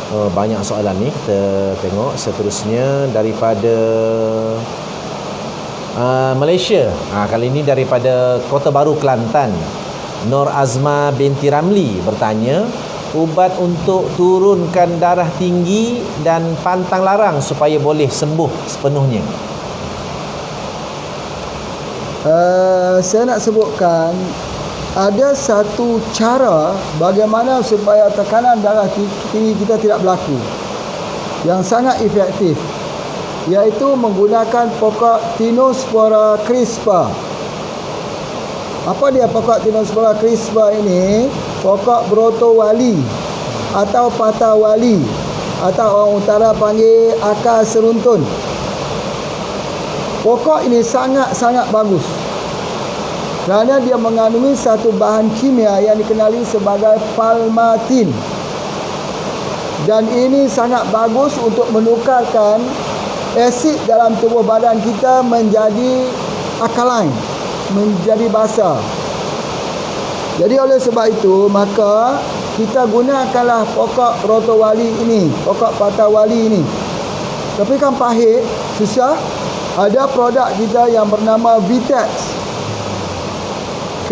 banyak soalan ni kita tengok. Seterusnya daripada Malaysia. Kali ini daripada Kota Baru, Kelantan. Nur Azma binti Ramli bertanya, ubat untuk turunkan darah tinggi dan pantang larang supaya boleh sembuh sepenuhnya. Saya nak sebutkan ada satu cara bagaimana supaya tekanan darah tinggi kita tidak berlaku, yang sangat efektif, iaitu menggunakan pokok Tinospora crispa. Apa dia pokok Tinospora crispa ini? Pokok brotowali atau patawali, atau orang utara panggil akar seruntun. Pokok ini sangat-sangat bagus kerana dia mengandungi satu bahan kimia yang dikenali sebagai palmatin, dan ini sangat bagus untuk menukarkan asid dalam tubuh badan kita menjadi alkaline, menjadi basa. Jadi oleh sebab itu, maka kita gunakanlah pokok brotowali ini, pokok patawali ini. Tapi kan pahit, susah. Ada produk kita yang bernama Vitex.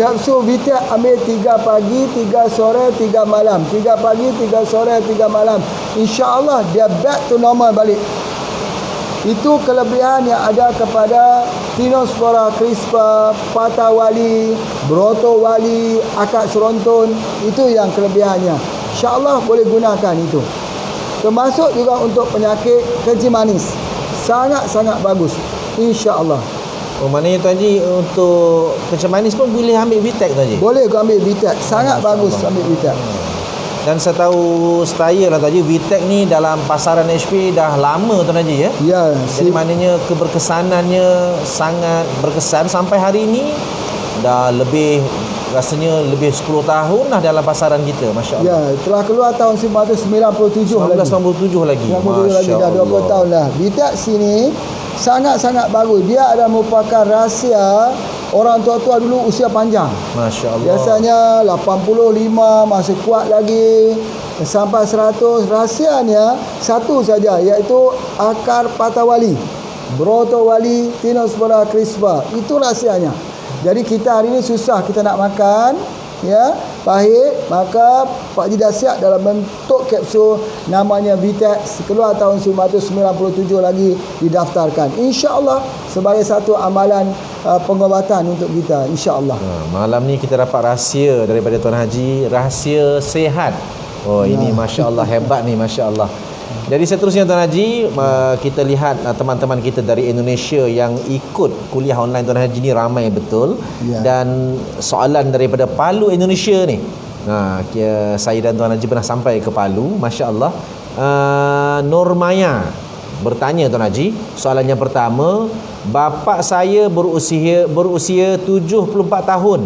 Kapsul Vitex ambil 3 pagi, 3 sore, 3 malam. 3 pagi, 3 sore, 3 malam. InsyaAllah dia back to normal balik. Itu kelebihan yang ada kepada Tinospora crispa, patawali, brotowali, akar serontun. Itu yang kelebihannya. InsyaAllah boleh gunakan itu. termasuk juga untuk penyakit kencing manis. Sangat-sangat bagus, insya-Allah. Oh, maknanya Tuan Haji untuk kencing manis pun boleh ambil VTEC Tuan Haji? Boleh kau ambil VTEC, sangat bagus ambil VTEC. Dan setahu saya lah Tuan Haji, VTEC ni dalam pasaran HP dah lama Tuan Haji ya? Ya, Jadi maknanya keberkesanannya sangat berkesan sampai hari ini. Dah lebih, rasanya lebih 10 tahun lah dalam pasaran kita, Masya Allah. ya, telah keluar tahun 1997 lagi. 1997 lagi. 97 lagi, dah 20 tahun dah. VTEC sini sangat-sangat bagus. Dia adalah merupakan rahsia orang tua-tua dulu usia panjang. Masya Allah. Biasanya 85 masih kuat lagi sampai 100. Rahsianya satu saja, iaitu akar patah wali, broto wali, Tinospora crispa. Itu rahsianya. Jadi kita hari ini susah kita nak makan, ya, pahit, maka Pak Haji dah siap dalam bentuk kapsul namanya VTEC, keluar tahun 1997 lagi didaftarkan. InsyaAllah sebagai satu amalan pengobatan untuk kita, insyaAllah. Malam ni kita dapat rahsia daripada Tuan Haji, rahsia sihat. Oh, ini Masya Allah, hebat ni, Masya Allah. Jadi seterusnya Tuan Haji, kita lihat teman-teman kita dari Indonesia yang ikut kuliah online Tuan Haji ni ramai betul. Ya. Dan soalan daripada Palu, Indonesia ni, saya dan Tuan Haji pernah sampai ke Palu, Masya Allah. Nur Maya bertanya Tuan Haji, soalan yang pertama, bapa saya berusia 74 tahun,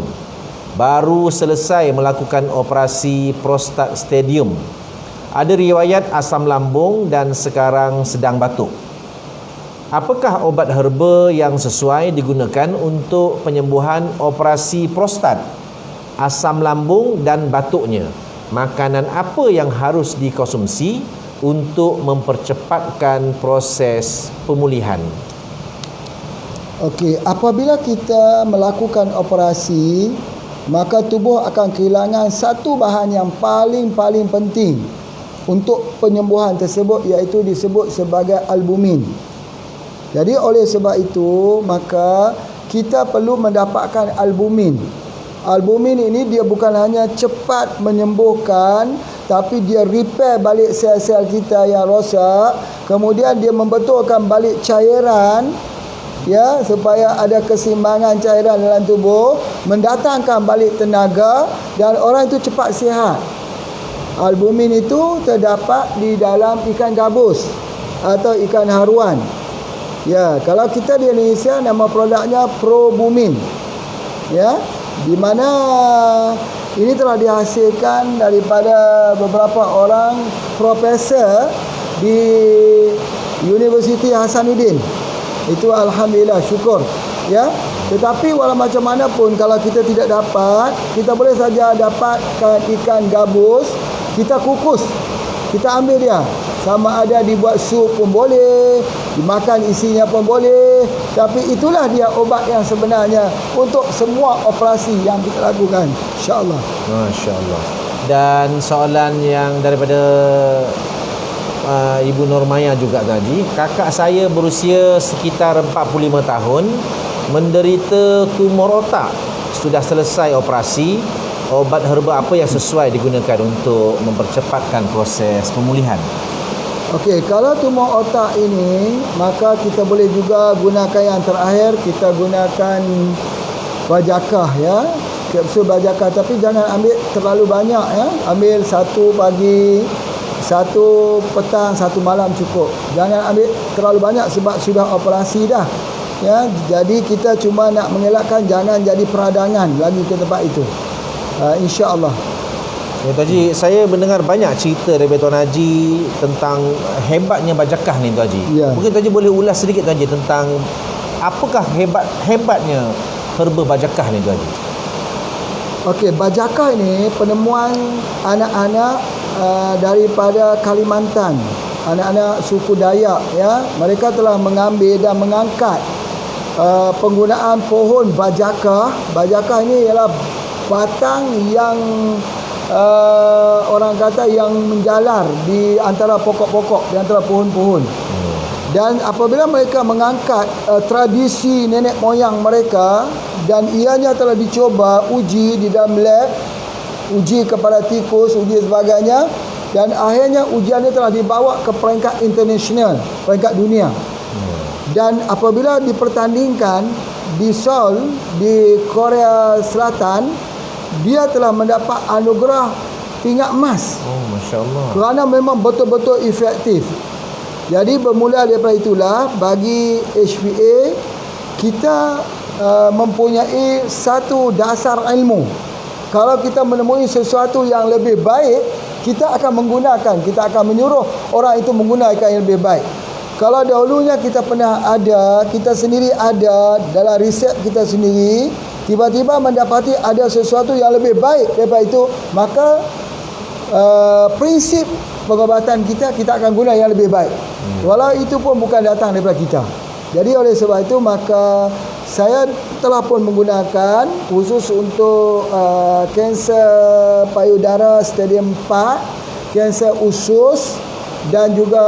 baru selesai melakukan operasi prostat stadium. Ada riwayat asam lambung dan sekarang sedang batuk. Apakah obat herba yang sesuai digunakan untuk penyembuhan operasi prostat, asam lambung dan batuknya? Makanan apa yang harus dikonsumsi untuk mempercepatkan proses pemulihan? Okey, apabila kita melakukan operasi, maka tubuh akan kehilangan satu bahan yang paling penting untuk penyembuhan tersebut, iaitu disebut sebagai albumin. Jadi oleh sebab itu, maka kita perlu mendapatkan albumin. Albumin ini dia bukan hanya cepat menyembuhkan, tapi dia repair balik sel-sel kita yang rosak, kemudian dia membetulkan balik cairan, ya, supaya ada keseimbangan cairan dalam tubuh, mendatangkan balik tenaga dan orang itu cepat sihat. Albumin itu terdapat di dalam ikan gabus atau ikan haruan. Ya, kalau kita di Indonesia nama produknya Probumin. Ya, di mana ini telah dihasilkan daripada beberapa orang profesor di Universiti Hasanuddin. Itu alhamdulillah, syukur. Ya, tetapi walau macam mana pun kalau kita tidak dapat, kita boleh saja dapatkan ikan gabus, kita kukus, kita ambil dia, sama ada dibuat sup pun boleh, dimakan isinya pun boleh. Tapi itulah dia obat yang sebenarnya untuk semua operasi yang kita lakukan, insya-Allah. Masya-Allah. Dan soalan yang daripada Ibu Nur Maya juga tadi, kakak saya berusia sekitar 45 tahun, menderita tumor otak, sudah selesai operasi. Obat herba apa yang sesuai digunakan untuk mempercepatkan proses pemulihan? Okey, kalau tumor otak ini, maka kita boleh juga gunakan yang terakhir, kita gunakan bajakah, ya, kapsul bajakah, tapi jangan ambil terlalu banyak, ya. Ambil satu pagi, satu petang, satu malam cukup. Jangan ambil terlalu banyak sebab sudah operasi dah. Ya, jadi kita cuma nak mengelakkan jangan jadi peradangan lagi ke tempat itu. InsyaAllah. Ya, Tuan Haji, saya mendengar banyak cerita daripada Tuan Haji tentang hebatnya bajakah ni Tuan Haji. Ya. Mungkin Tuan Haji boleh ulas sedikit Tuan Haji tentang apakah hebatnya herba bajakah ni Tuan Haji. Okey, bajakah ini penemuan anak-anak daripada Kalimantan, anak-anak suku Dayak, ya. Mereka telah mengambil dan mengangkat penggunaan pohon bajakah. Bajakah ini ialah batang yang orang kata yang menjalar di antara pokok-pokok, di antara pohon-pohon. Dan apabila mereka mengangkat tradisi nenek moyang mereka, dan ianya telah dicoba uji di dalam lab, uji kepada tikus, uji sebagainya, dan akhirnya ujian dia telah dibawa ke peringkat internasional, peringkat dunia. Dan apabila dipertandingkan di Seoul di Korea Selatan, dia telah mendapat anugerah pingat emas. Oh, Masya Allah. Kerana memang betul-betul efektif. Jadi bermula daripada itulah, bagi HPA kita mempunyai satu dasar ilmu. Kalau kita menemui sesuatu yang lebih baik, kita akan menggunakan, kita akan menyuruh orang itu menggunakan yang lebih baik. Kalau dahulunya kita pernah ada, kita sendiri ada dalam riset kita sendiri, tiba-tiba mendapati ada sesuatu yang lebih baik daripada itu, maka prinsip pengobatan kita akan guna yang lebih baik, walau itu pun bukan datang daripada kita. Jadi oleh sebab itu, maka saya telah pun menggunakan khusus untuk kanser payudara stadium 4, kanser usus, dan juga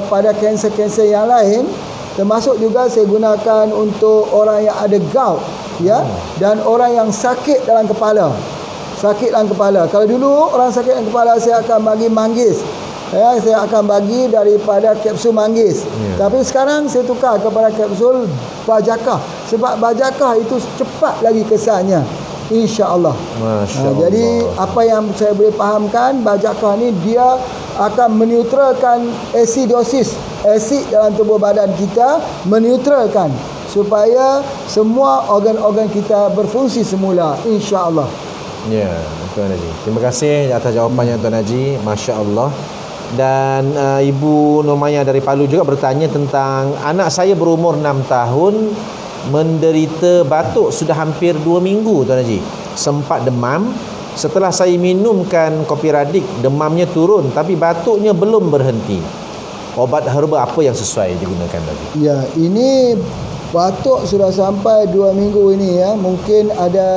pada kanser-kanser yang lain, termasuk juga saya gunakan untuk orang yang ada gout, ya, dan orang yang sakit dalam kepala. Sakit dalam kepala. Kalau dulu orang sakit dalam kepala, saya akan bagi manggis. Ya, saya akan bagi daripada kapsul manggis. Tapi sekarang saya tukar kepada kapsul bajakah, sebab bajakah itu cepat lagi kesannya, insya-Allah. Jadi apa yang saya boleh fahamkan, bajakah ni dia akan menetralkan asidosis, asid dalam tubuh badan kita, menetralkan supaya semua organ-organ kita berfungsi semula, insya-Allah. Ya, Tuan Haji. Terima kasih atas jawapannya Tuan Haji. Masya Allah. Dan Ibu Nurmaya dari Palu juga bertanya tentang anak saya berumur 6 tahun menderita batuk sudah hampir 2 minggu Tuan Haji. Sempat demam. Setelah saya minumkan kopi radik, demamnya turun tapi batuknya belum berhenti. Obat herba apa yang sesuai digunakan tadi? Ya, ini batuk sudah sampai 2 minggu ini, ya. Mungkin ada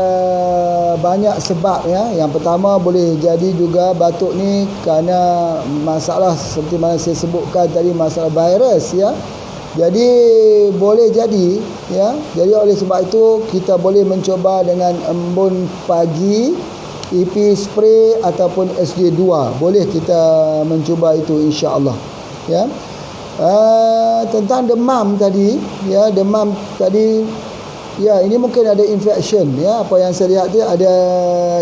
banyak sebab, ya. Yang pertama boleh jadi juga batuk ni kerana masalah seperti mana saya sebutkan tadi, masalah virus, ya. Jadi boleh jadi, ya. Jadi oleh sebab itu kita boleh mencoba dengan embun pagi, EP spray ataupun SJ2. Boleh kita mencuba itu, insya-Allah, ya. Tentang demam tadi, ya, demam tadi, ya, ini mungkin ada infection, ya. Apa yang saya lihat dia ada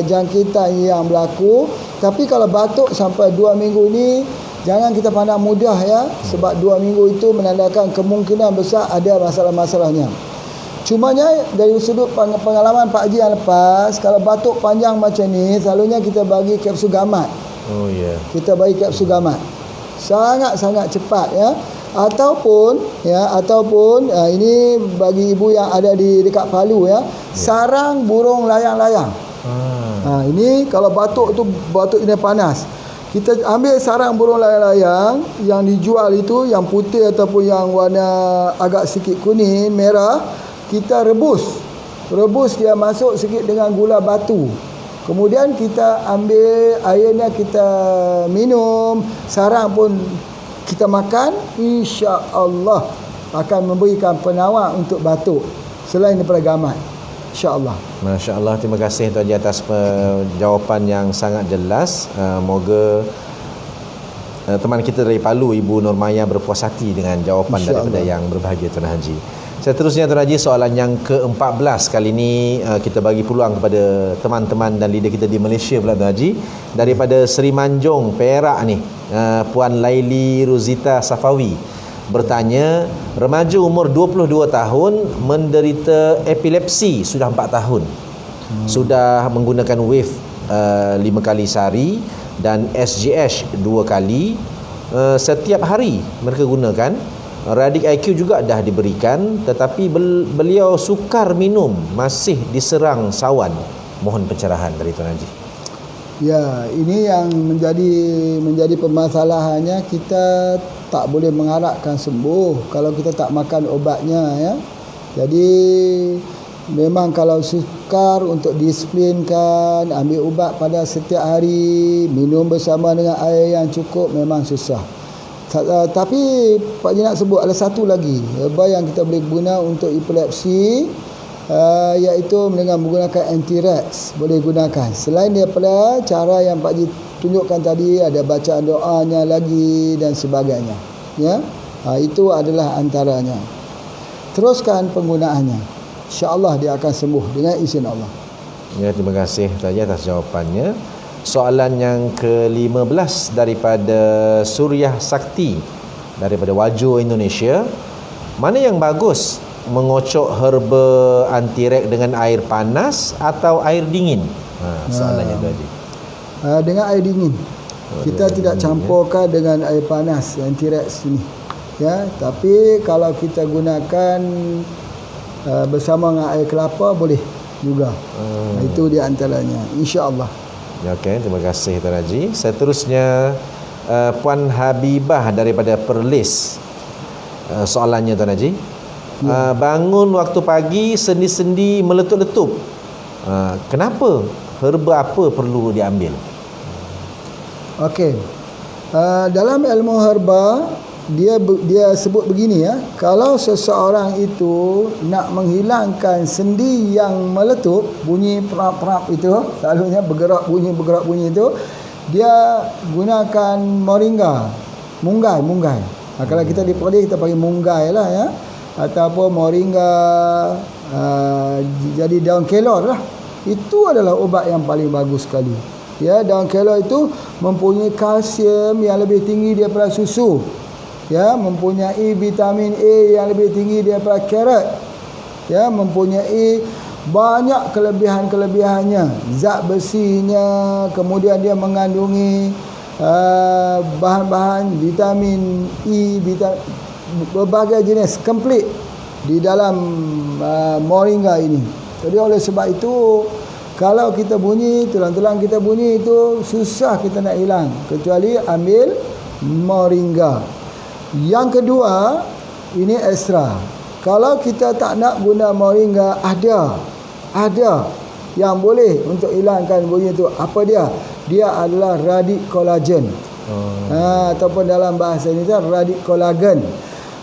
jangkitan yang berlaku. Tapi kalau batuk sampai 2 minggu ni, jangan kita pandang mudah, ya, sebab 2 minggu itu menandakan kemungkinan besar ada masalah-masalahnya. Cumanya dari sudut pengalaman Pak Haji yang lepas, kalau batuk panjang macam ni, selalunya kita bagi kapsul gamat. Oh ya. Yeah. Kita bagi kapsul gamat. Sangat-sangat cepat, ya. Ataupun ini bagi ibu yang ada di dekat Palu, ya, sarang burung layang-layang. Ini kalau batuk tu, batuk ini panas, kita ambil sarang burung layang-layang yang dijual itu, yang putih ataupun yang warna agak sikit kuning, merah, kita rebus dia masuk sikit dengan gula batu. Kemudian kita ambil airnya, kita minum, sarang pun kita makan, insya-Allah akan memberikan penawar untuk batuk selain daripada gamat, insya-Allah. Masya-Allah, terima kasih Tuan Haji atas jawapan yang sangat jelas. Moga teman kita dari Palu, Ibu Nurmaya, berpuas hati dengan jawapan daripada yang berbahagia Tuan Haji. Seterusnya Tuan Haji, soalan yang ke-14. Kali ini kita bagi peluang kepada teman-teman dan leader kita di Malaysia pula Tuan Haji. Daripada Seri Manjung, Perak ni, Puan Laili Ruzita Safawi bertanya, remaja umur 22 tahun menderita epilepsi sudah 4 tahun. Sudah menggunakan wave 5 kali sehari dan SGH 2 kali setiap hari mereka gunakan. Radik IQ juga dah diberikan, tetapi beliau sukar minum, masih diserang sawan. Mohon pencerahan dari Tuan Haji. Ya, ini yang menjadi permasalahannya. Kita tak boleh mengharapkan sembuh kalau kita tak makan obatnya, ya. Jadi memang kalau sukar untuk disiplinkan, ambil ubat pada setiap hari, minum bersama dengan air yang cukup, memang susah. Tapi Pak Haji nak sebut ada satu lagi herba yang kita boleh guna untuk epilepsi, iaitu dengan menggunakan anti-rex. Boleh gunakan selain daripada cara yang Pak Haji tunjukkan tadi, ada bacaan doanya lagi dan sebagainya. Ya, itu adalah antaranya. Teruskan penggunaannya, insya-Allah dia akan sembuh dengan izin Allah. Ya, terima kasih Ustaz atas jawapannya. Soalan yang ke-15 daripada Suriah Sakti daripada Wajo Indonesia. Mana yang bagus, mengocok herba anti-rek dengan air panas atau air dingin? Soalannya tadi. Dengan air dingin. Kita tidak campurkan dengan air panas anti-rex ini. Ya, tapi kalau kita gunakan bersama dengan air kelapa boleh juga. Itu di antaranya, insya-Allah. Ya, okey, terima kasih Tuan Haji. Seterusnya Puan Habibah daripada Perlis. Soalannya Tuan Haji. Bangun waktu pagi sendi-sendi meletup-letup. Kenapa? Herba apa perlu diambil? Okey. Dalam ilmu herba dia sebut begini, ya. Kalau seseorang itu nak menghilangkan sendi yang meletup, bunyi prap-prap itu, selalunya bergerak bunyi itu, dia gunakan moringa, munggai. Kalau kita di Perlis kita panggil munggai lah, ya. Ataupun moringa, jadi daun kelor lah. Itu adalah obat yang paling bagus sekali. Ya, daun kelor itu mempunyai kalsium yang lebih tinggi daripada susu. Ya, mempunyai vitamin A yang lebih tinggi daripada carrot. Ya, mempunyai banyak kelebihan-kelebihannya. Zat besinya, kemudian dia mengandungi bahan-bahan vitamin E, berbagai jenis komplit di dalam moringa ini. Jadi oleh sebab itu, kalau kita bunyi, tulang-tulang kita bunyi itu susah kita nak hilang, kecuali ambil moringa. Yang kedua, ini ekstra. Kalau kita tak nak guna moringa, ada yang boleh untuk hilangkan bunyi itu. Apa dia? Dia adalah radik kolagen. Ataupun dalam bahasa Indonesia radik kolagen.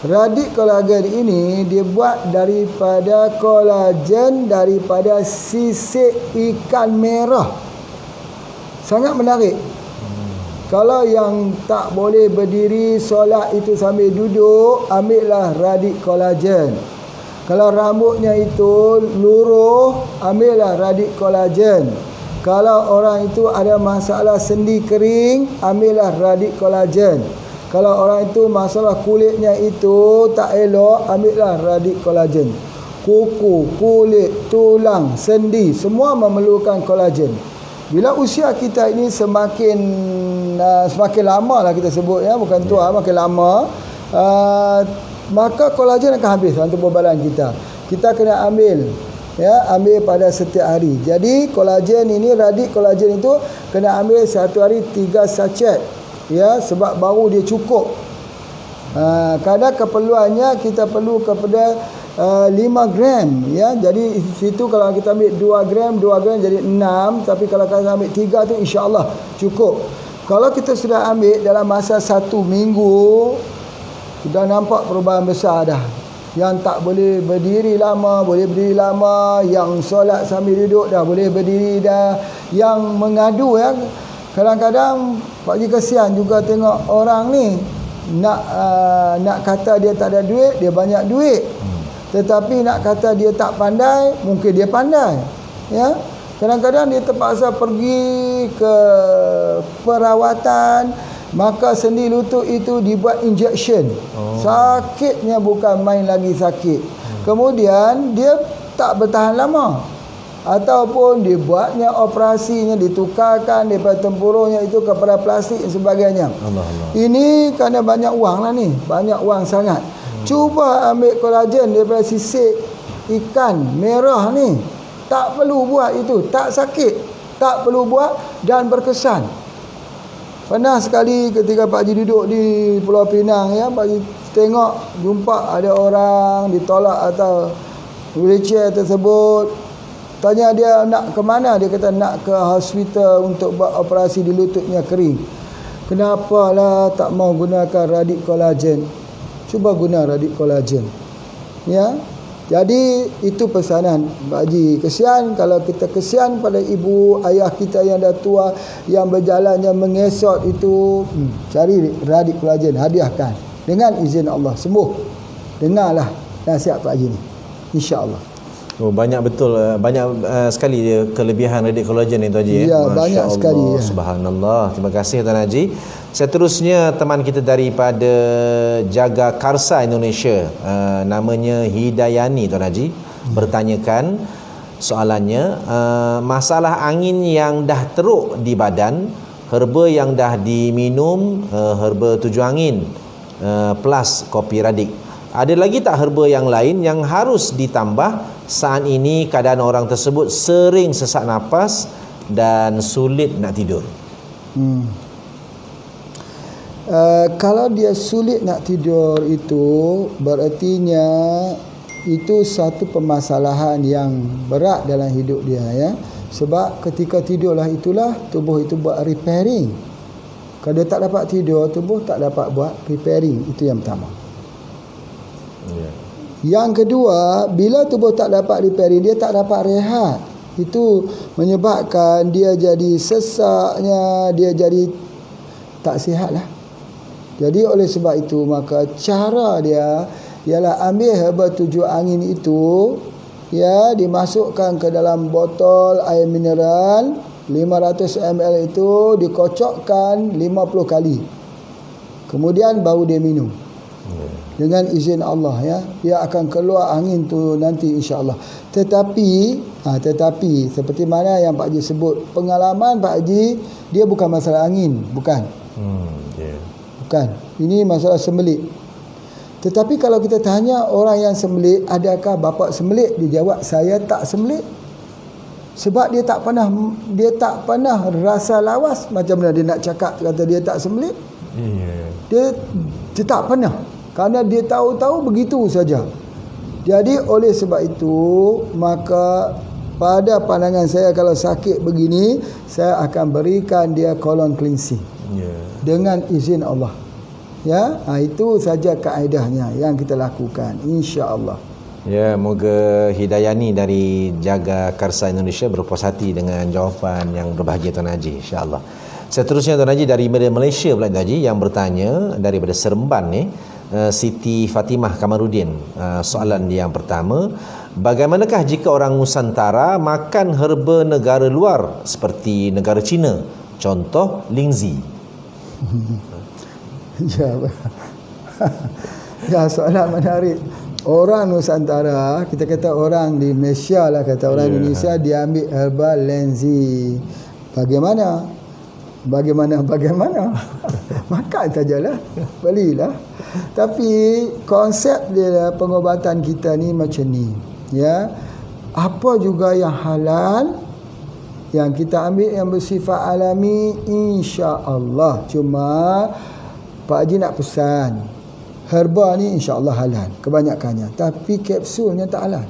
Radik kolagen ini dibuat daripada kolagen daripada sisik ikan merah. Sangat menarik. Kalau yang tak boleh berdiri solat itu sambil duduk, ambillah radik kolagen. Kalau rambutnya itu luruh, ambillah radik kolagen. Kalau orang itu ada masalah sendi kering, ambillah radik kolagen. Kalau orang itu masalah kulitnya itu tak elok, ambillah radik kolagen. Kuku, kulit, tulang, sendi, semua memerlukan kolagen. Bila usia kita ini semakin lama lah kita sebut, ya, bukan tua, makin lama, maka kolagen akan habis dalam tubuh badan kita. Kita kena ambil, ya, ambil pada setiap hari. Jadi kolagen ini, radik kolagen itu kena ambil satu hari 3 sachet, ya, sebab baru dia cukup. Kadang keperluannya kita perlu kepada 5 gram, ya. Jadi situ kalau kita ambil 2 gram jadi 6, tapi kalau kita ambil 3 tu insya-Allah cukup. Kalau kita sudah ambil dalam masa 1 minggu, sudah nampak perubahan besar dah. Yang tak boleh berdiri lama, boleh berdiri lama. Yang solat sambil duduk dah boleh berdiri dah. Yang mengadu, ya, kadang-kadang Pak Haji kesian juga tengok orang ni nak kata dia tak ada duit, dia banyak duit. Tetapi nak kata dia tak pandai, mungkin dia pandai. Ya, kadang-kadang dia terpaksa pergi ke perawatan, maka sendi lutut itu dibuat injection. Sakitnya bukan main lagi sakit. Kemudian dia tak bertahan lama, ataupun dibuatnya operasinya, ditukarkan daripada tempurungnya itu kepada plastik dan sebagainya. Allah. Ini kerana banyak wang lah ni, banyak wang sangat. Cuba ambil kolagen daripada sisik ikan merah ni. Tak perlu buat itu, tak sakit, tak perlu buat dan berkesan. Pernah sekali ketika Pak Haji duduk di Pulau Pinang, ya, Pak Haji tengok, jumpa ada orang ditolak atau wheelchair tersebut. Tanya dia nak ke mana, dia kata nak ke hospital untuk buat operasi di lututnya kering. Kenapalah tak mau gunakan radik kolagen? Cuba guna radik kolagen. Ya. Jadi itu pesanan Pak Haji. Kesian kalau kita kesian pada ibu ayah kita yang dah tua, yang berjalan, yang mengesot itu, cari radik kolagen, hadiahkan dengan izin Allah, sembuh. Dengarlah nasihat Pak Haji ni, insya-Allah. Oh, banyak betul, banyak sekali dia kelebihan radik kolagen ni Tuan Haji. Ya, banyak Masya sekali, Allah, ya. Subhanallah. Terima kasih Tuan Haji. Seterusnya teman kita daripada Jaga Karsa Indonesia, namanya Hidayani Tuan Haji, bertanyakan soalannya, masalah angin yang dah teruk di badan, herba yang dah diminum, herba tujuh angin plus kopi radik. Ada lagi tak herba yang lain yang harus ditambah? Saat ini keadaan orang tersebut sering sesak nafas dan sulit nak tidur. Kalau dia sulit nak tidur itu berartinya itu satu permasalahan yang berat dalam hidup dia, ya. Sebab ketika tidurlah itulah tubuh itu buat repairing. Kalau dia tak dapat tidur, tubuh tak dapat buat repairing. Itu yang pertama. Yang kedua, bila tubuh tak dapat repairing, dia tak dapat rehat. Itu menyebabkan dia jadi sesaknya, dia jadi tak sihat lah. Jadi oleh sebab itu, maka cara dia ialah ambil herba tujuh angin itu, ya, dimasukkan ke dalam botol air mineral 500 ml itu, dikocokkan 50 kali. Kemudian baru dia minum. Dengan izin Allah, ya, dia akan keluar angin tu nanti insya-Allah. Tetapi seperti mana yang Pak Haji sebut, pengalaman Pak Haji dia bukan masalah angin, bukan. Bukan. Ini masalah sembelit. Tetapi kalau kita tanya orang yang sembelit, adakah bapa sembelit? Dia jawab, saya tak sembelit. Sebab dia tak pernah rasa lawas. Macam mana dia nak cakap kata dia tak sembelit? Dia tak pernah. Kerana dia tahu-tahu begitu saja. Jadi oleh sebab itu, maka pada pandangan saya kalau sakit begini, saya akan berikan dia colon cleansing. Dengan izin Allah. Ya, itu saja kaedahnya yang kita lakukan, insya-Allah. Ya, moga Hidayani dari Jaga Karsa Indonesia berpuas hati dengan jawapan yang berbahagia Tuan Haji, insya-Allah. Seterusnya Tuan Haji dari Malaysia pula Tuan Haji yang bertanya daripada Seremban ni, Siti Fatimah Kamarudin. Soalan dia yang pertama, bagaimanakah jika orang Nusantara makan herba negara luar seperti negara China, contoh lingzi? Ya, soalan menarik. Orang Nusantara, kita kata orang di Malaysia lah, kata orang Indonesia, dia ambil herba lingzi. Bagaimana? Makan sajalah, belilah. Tapi konsep dia, pengobatan kita ni macam ni, ya. Apa juga yang halal, yang kita ambil yang bersifat alami, insya-Allah. Cuma Pak Haji nak pesan, herba ni insya-Allah halal kebanyakannya, tapi kapsulnya tak halal.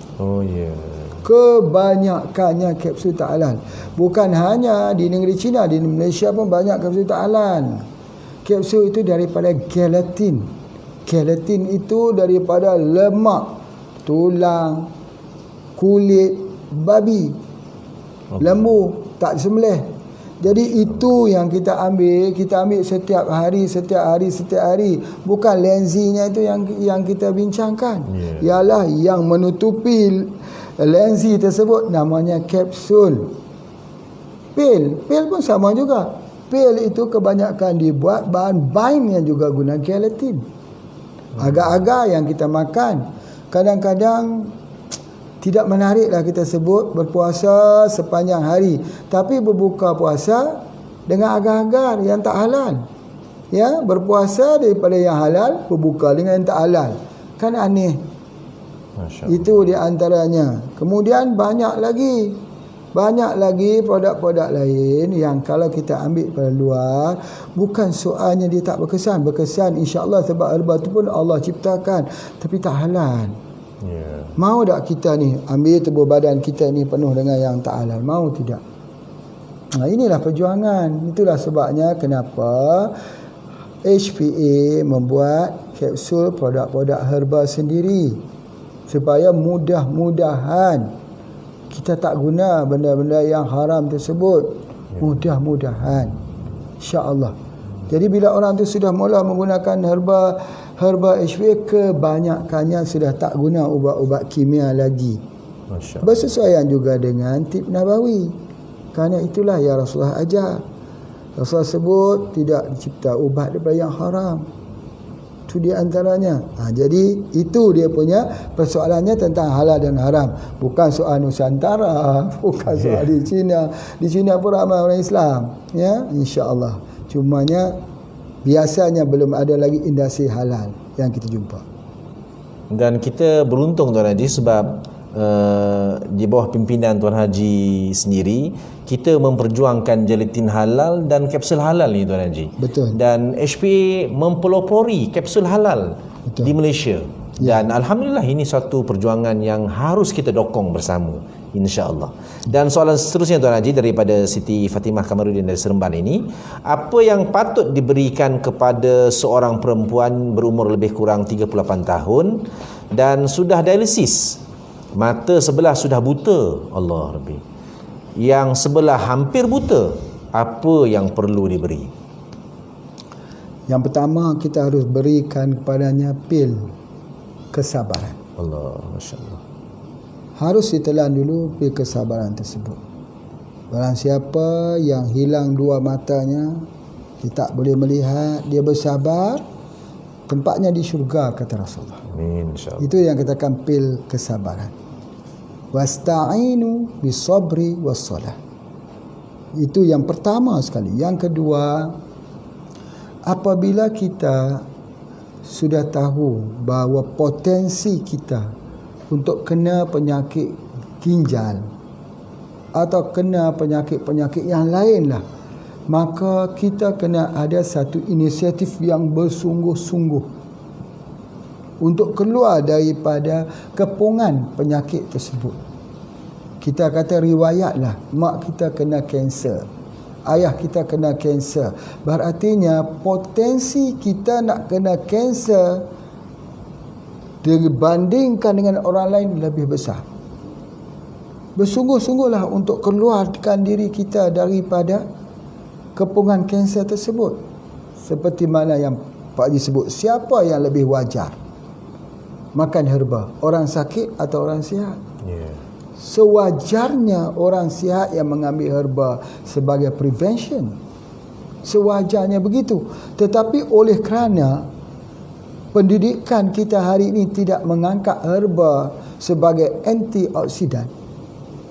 Kebanyakannya kapsul tak halal. Bukan hanya di negeri China, di Malaysia pun banyak kapsul tak halal. Kapsul itu daripada gelatin. Gelatin itu daripada lemak tulang, kulit babi, lembu tak disembelih. Jadi itu yang kita ambil setiap hari. Bukan lenzinya itu yang kita bincangkan. Ialah yang menutupi lenzi tersebut namanya kapsul. Pil pun sama juga. Pil itu kebanyakan dibuat bahan bainnya juga guna gelatin. Agar-agar yang kita makan, kadang-kadang tidak menariklah kita sebut berpuasa sepanjang hari, tapi berbuka puasa dengan agar-agar yang tak halal. Ya, berpuasa daripada yang halal, berbuka dengan yang tak halal. Kan aneh. Itu di antaranya. Kemudian banyak lagi produk-produk lain yang kalau kita ambil pada luar, bukan soalnya dia tak berkesan insya-Allah, sebab herba tu pun Allah ciptakan, tapi tak halal. Mau tak kita ni ambil tubuh badan kita ni penuh dengan yang tak halal? Mau tidak? Inilah perjuangan. Itulah sebabnya kenapa HPA membuat kapsul produk-produk herba sendiri. supaya mudah-mudahan kita tak guna benda-benda yang haram tersebut. Mudah-mudahan, insya-Allah. Jadi bila orang tu sudah mula menggunakan herba HPA, kebanyakannya sudah tak guna ubat-ubat kimia lagi. Bersesuaian juga dengan tip Nabawi. Kerana itulah yang Rasulullah ajar. Rasulullah sebut tidak dicipta ubat daripada yang haram. Itu di antaranya. Jadi itu dia punya persoalannya tentang halal dan haram. Bukan soal Nusantara, bukan soal di China. Di China pun ramai orang Islam, ya, insya-Allah. Cumanya biasanya belum ada lagi industri halal yang kita jumpa. Dan kita beruntung Tuan Haji sebab di bawah pimpinan Tuan Haji sendiri, kita memperjuangkan gelatin halal dan kapsul halal ni Tuan Haji. Betul. Dan HPA mempelopori kapsul halal di Malaysia. Dan alhamdulillah ini suatu perjuangan yang harus kita dokong bersama, insya-Allah. Dan soalan seterusnya Tuan Haji daripada Siti Fatimah Kamarudin dari Seremban ini, apa yang patut diberikan kepada seorang perempuan berumur lebih kurang 38 tahun dan sudah dialisis? Mata sebelah sudah buta, Allah Rabbi. Yang sebelah hampir buta, apa yang perlu diberi? Yang pertama, kita harus berikan kepadanya pil kesabaran. Allah, Masya Allah. Harus ditelan dulu pil kesabaran tersebut. Barang siapa yang hilang dua matanya, dia tak boleh melihat, dia bersabar, tempatnya di syurga, kata Rasulullah. Amin, insya-Allah. Itu yang katakan pil kesabaran. Wasta'inu bisabri wassalah. Itu yang pertama sekali. Yang kedua, apabila kita sudah tahu bahawa potensi kita untuk kena penyakit ginjal atau kena penyakit-penyakit yang lain lah, maka kita kena ada satu inisiatif yang bersungguh-sungguh untuk keluar daripada kepungan penyakit tersebut. Kita kata riwayatlah, mak kita kena kanser, ayah kita kena kanser. Berartinya potensi kita nak kena kanser dibandingkan dengan orang lain lebih besar. Bersungguh-sungguhlah untuk keluarkan diri kita daripada kepungan kanser tersebut. Seperti mana yang Pak Haji sebut, siapa yang lebih wajar makan herba, orang sakit atau orang sihat? Sewajarnya orang sihat yang mengambil herba sebagai prevention, sewajarnya begitu. Tetapi oleh kerana pendidikan kita hari ini tidak mengangkat herba sebagai antioksidan,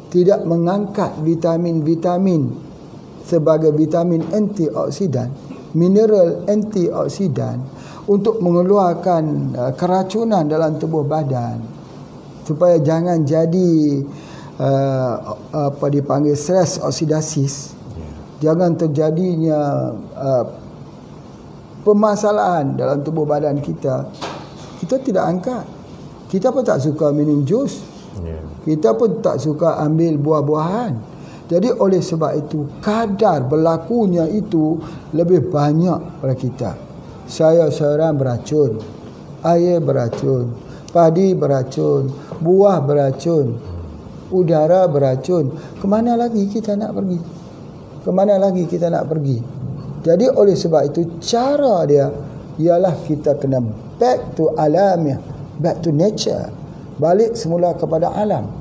tidak mengangkat vitamin-vitamin sebagai vitamin antioksidan, mineral antioksidan, untuk mengeluarkan keracunan dalam tubuh badan, supaya jangan jadi apa dipanggil stres oksidasis, jangan terjadinya permasalahan dalam tubuh badan kita. Kita tidak angkat. Kita pun tak suka minum jus, kita pun tak suka ambil buah-buahan. Jadi oleh sebab itu, kadar berlakunya itu lebih banyak pada kita. Sayur-sayuran beracun, air beracun, padi beracun, buah beracun, udara beracun. Kemana lagi kita nak pergi? Kemana lagi kita nak pergi? Jadi oleh sebab itu, cara dia ialah kita kena back to alamiah, back to nature, balik semula kepada alam.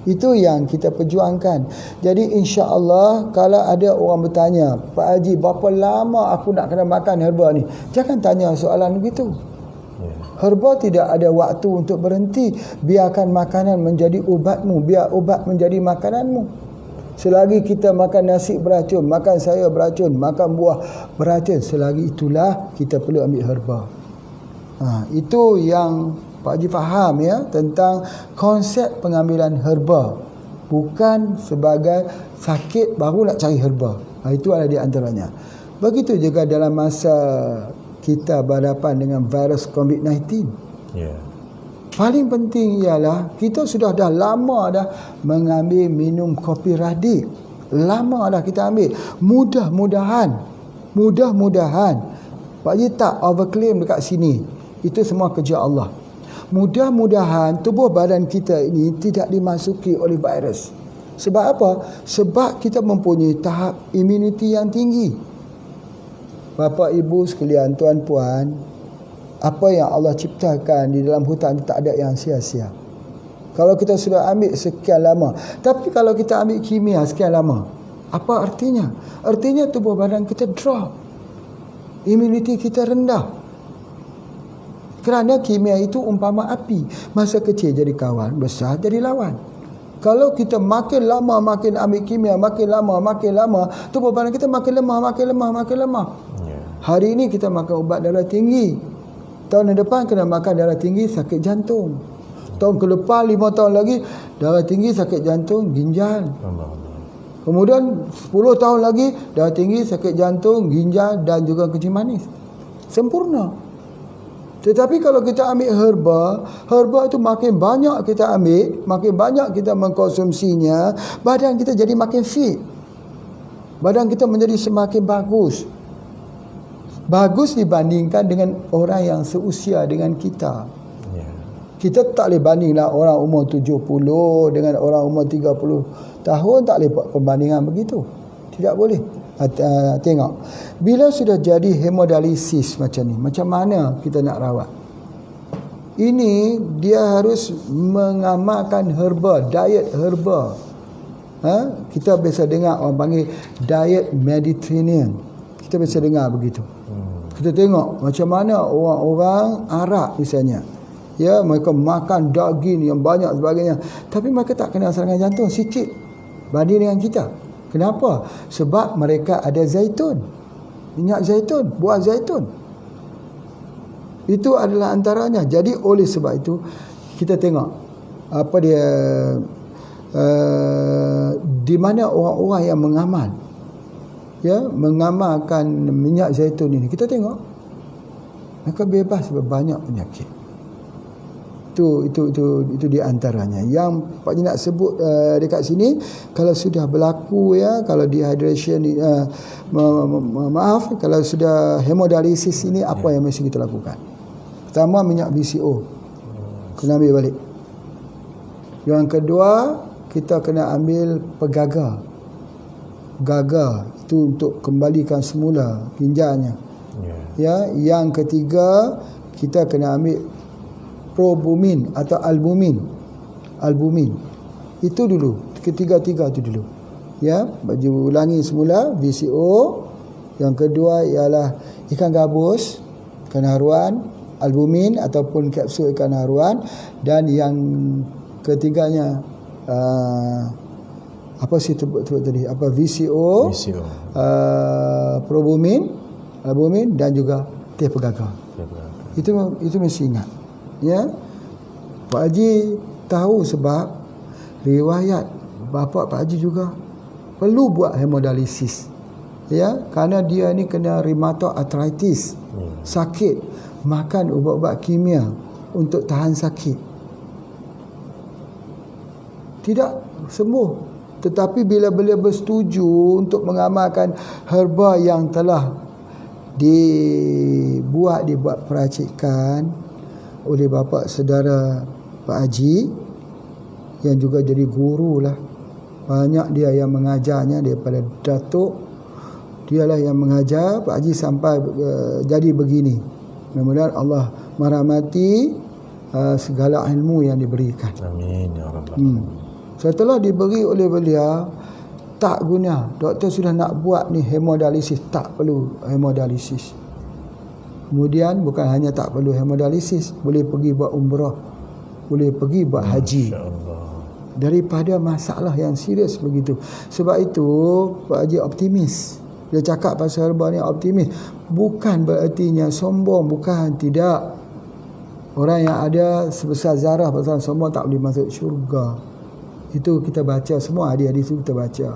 Itu yang kita perjuangkan. Jadi insya-Allah, kalau ada orang bertanya, Pak Haji, berapa lama aku nak kena makan herba ni? Jangan tanya soalan begitu. Herba tidak ada waktu untuk berhenti. Biarkan makanan menjadi ubatmu, biar ubat menjadi makananmu. Selagi kita makan nasi beracun, makan sayur beracun, makan buah beracun, selagi itulah kita perlu ambil herba. Itu yang Pak Haji faham, ya, tentang konsep pengambilan herba. Bukan sebagai sakit baru nak cari herba. Itu ada di antaranya. Begitu juga dalam masa kita berhadapan dengan virus COVID-19. Paling penting ialah kita sudah dah lama dah mengambil minum kopi radik. Lama dah kita ambil. Mudah-mudahan Pak Haji tak overclaim dekat sini. Itu semua kerja Allah. Mudah-mudahan tubuh badan kita ini tidak dimasuki oleh virus. Sebab apa? Sebab kita mempunyai tahap imuniti yang tinggi. Bapa, ibu sekalian, tuan-puan, apa yang Allah ciptakan di dalam hutan tak ada yang sia-sia. Kalau kita sudah ambil sekian lama, tapi kalau kita ambil kimia sekian lama, apa artinya? Artinya tubuh badan kita drop. Imuniti kita rendah. Kerana kimia itu umpama api. Masa kecil jadi kawan, besar jadi lawan. Kalau kita makin lama makin ambil kimia, makin lama, tubuh badan kita makin lemah. Hari ini kita makan ubat darah tinggi. Tahun depan kena makan darah tinggi, sakit jantung. Tahun ke depan 5 tahun lagi, darah tinggi, sakit jantung, ginjal. Kemudian 10 tahun lagi, darah tinggi, sakit jantung, ginjal dan juga kencing manis. Sempurna. Tetapi kalau kita ambil herba itu makin banyak kita ambil, makin banyak kita mengkonsumsinya, badan kita jadi makin fit. Badan kita menjadi semakin bagus. Bagus dibandingkan dengan orang yang seusia dengan kita. Kita tak boleh bandinglah orang umur 70 dengan orang umur 30 tahun, tak boleh buat pembandingan begitu. Tidak boleh. Tengok. Bila sudah jadi hemodialisis macam ni, macam mana kita nak rawat? Ini dia harus mengamalkan herba, diet herba. Kita biasa dengar orang panggil diet Mediterranean. Kita biasa dengar begitu. Kita tengok macam mana orang-orang Arab misalnya. Ya, mereka makan daging yang banyak sebagainya. Tapi mereka tak kena serangan jantung sikit banding dengan kita. Kenapa? Sebab mereka ada zaitun. Minyak zaitun, buah zaitun. Itu adalah antaranya. Jadi oleh sebab itu kita tengok apa dia di mana orang-orang yang mengamal, ya, mengamalkan minyak zaitun ini, kita tengok mereka bebas banyak penyakit. Itu di antaranya. Yang Pak Haji nak sebut dekat sini, kalau sudah berlaku, ya, kalau dehydration maaf, kalau sudah hemodialisis ini, apa yang mesti kita lakukan? Pertama, minyak BCO kena ambil balik. Yang kedua, kita kena ambil pegaga. Gaga itu untuk kembalikan semula ginjalnya. Ya, yang ketiga, kita kena ambil probumin atau albumin. Itu dulu, ketiga-tiga itu dulu. Ya, baju ulangi semula VCO. Yang kedua ialah ikan gabus, ikan haruan, albumin ataupun kapsul ikan haruan, dan yang ketiganya apa sih sebut tadi? Apa VCO. Probumin, albumin dan juga teh pegaga. Itu mesti ingat. Ya, Pak Haji tahu sebab riwayat bapa Pak Haji juga perlu buat hemodialisis. Ya, kerana dia ni kena rheumatoid arthritis, sakit, makan ubat-ubat kimia untuk tahan sakit. Tidak sembuh. Tetapi bila beliau bersetuju untuk mengamalkan herba yang telah dibuat peracikan oleh bapa saudara Pak Haji, yang juga jadi guru lah. Banyak dia yang mengajarnya daripada Datuk. Dialah yang mengajar Pak Haji sampai jadi begini. Mudah-mudahan Allah merahmati segala ilmu yang diberikan. Amin ya rabbal. Setelah diberi oleh beliau, tak guna. Doktor sudah nak buat ni hemodialisis, tak perlu hemodialisis. Kemudian bukan hanya tak perlu hemodialisis, boleh pergi buat umrah, boleh pergi buat haji. Daripada masalah yang serius begitu. Sebab itu Pak Haji optimis. Dia cakap pasal herba ni optimis. Bukan berertinya sombong, bukan, tidak. Orang yang ada sebesar zarah pasal sombong tak boleh masuk syurga. Itu kita baca semua hadis-hadis itu kita baca.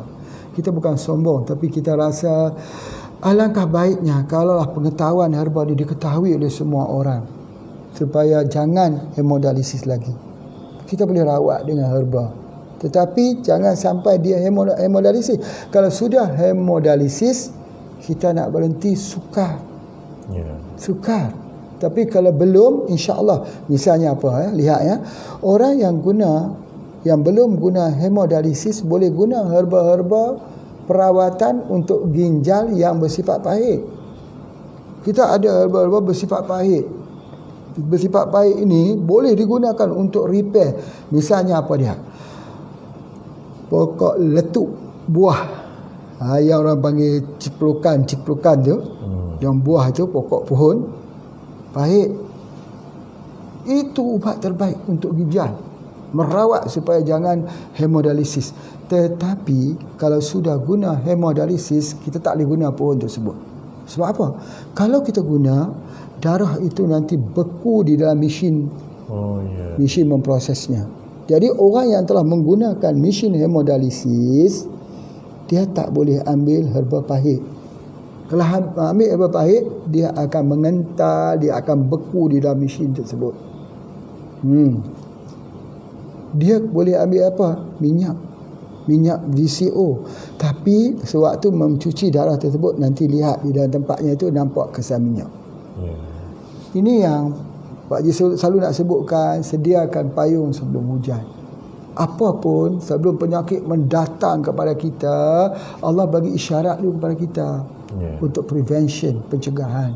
Kita bukan sombong, tapi kita rasa alangkah baiknya kalaulah pengetahuan herba ini diketahui oleh semua orang, supaya jangan hemodialisis lagi. Kita boleh rawat dengan herba, tetapi jangan sampai dia hemodialisis. Kalau sudah hemodialisis, kita nak berhenti sukar. Sukar. Tapi kalau belum, insya-Allah. Misalnya apa lihat ya. Orang yang belum guna hemodialisis boleh guna herba-herba perawatan untuk ginjal yang bersifat pahit. Kita ada herba-herba bersifat pahit. Bersifat pahit ini boleh digunakan untuk repair. Misalnya apa dia? Pokok letup buah. Yang orang panggil ciplukan tu. Yang buah tu pokok pohon pahit. Itu ubat terbaik untuk ginjal. Merawat supaya jangan hemodialisis. Tetapi kalau sudah guna hemodialisis, kita tak boleh guna pohon tersebut. Sebab apa? Kalau kita guna, darah itu nanti beku di dalam mesin. Mesin memprosesnya. Jadi orang yang telah menggunakan mesin hemodialisis, dia tak boleh ambil herba pahit. Kalau ambil herba pahit, dia akan mengental, dia akan beku di dalam mesin tersebut. Dia boleh ambil apa? Minyak VCO. Tapi sewaktu mencuci darah tersebut, nanti lihat di dalam tempatnya itu nampak kesan minyak. Ini yang Pak Haji selalu nak sebutkan, sediakan payung sebelum hujan. Apapun sebelum penyakit mendatang kepada kita, Allah bagi isyarat dulu kepada kita untuk prevention, pencegahan.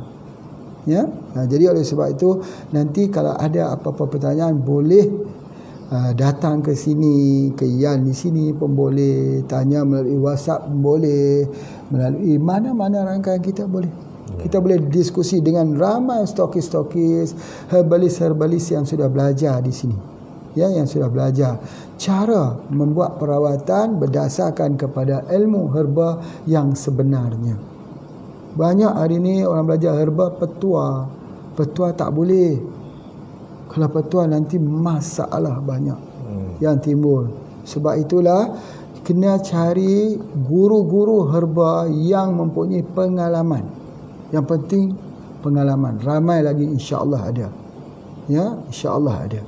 Ya. Jadi oleh sebab itu, nanti kalau ada apa-apa pertanyaan boleh datang ke sini, ke Yan di sini pun boleh, tanya melalui WhatsApp pun boleh, melalui mana-mana rangkaian kita boleh. Kita boleh diskusi dengan ramai stokis-stokis, herbalis-herbalis yang sudah belajar di sini. Ya, yang sudah belajar cara membuat perawatan berdasarkan kepada ilmu herba yang sebenarnya. Banyak hari ini orang belajar herba petua. Petua tak boleh. Kalau petua nanti masalah banyak yang timbul. Sebab itulah kena cari guru-guru herba yang mempunyai pengalaman. Yang penting pengalaman. Ramai lagi insya-Allah ada. Ya, insya-Allah ada.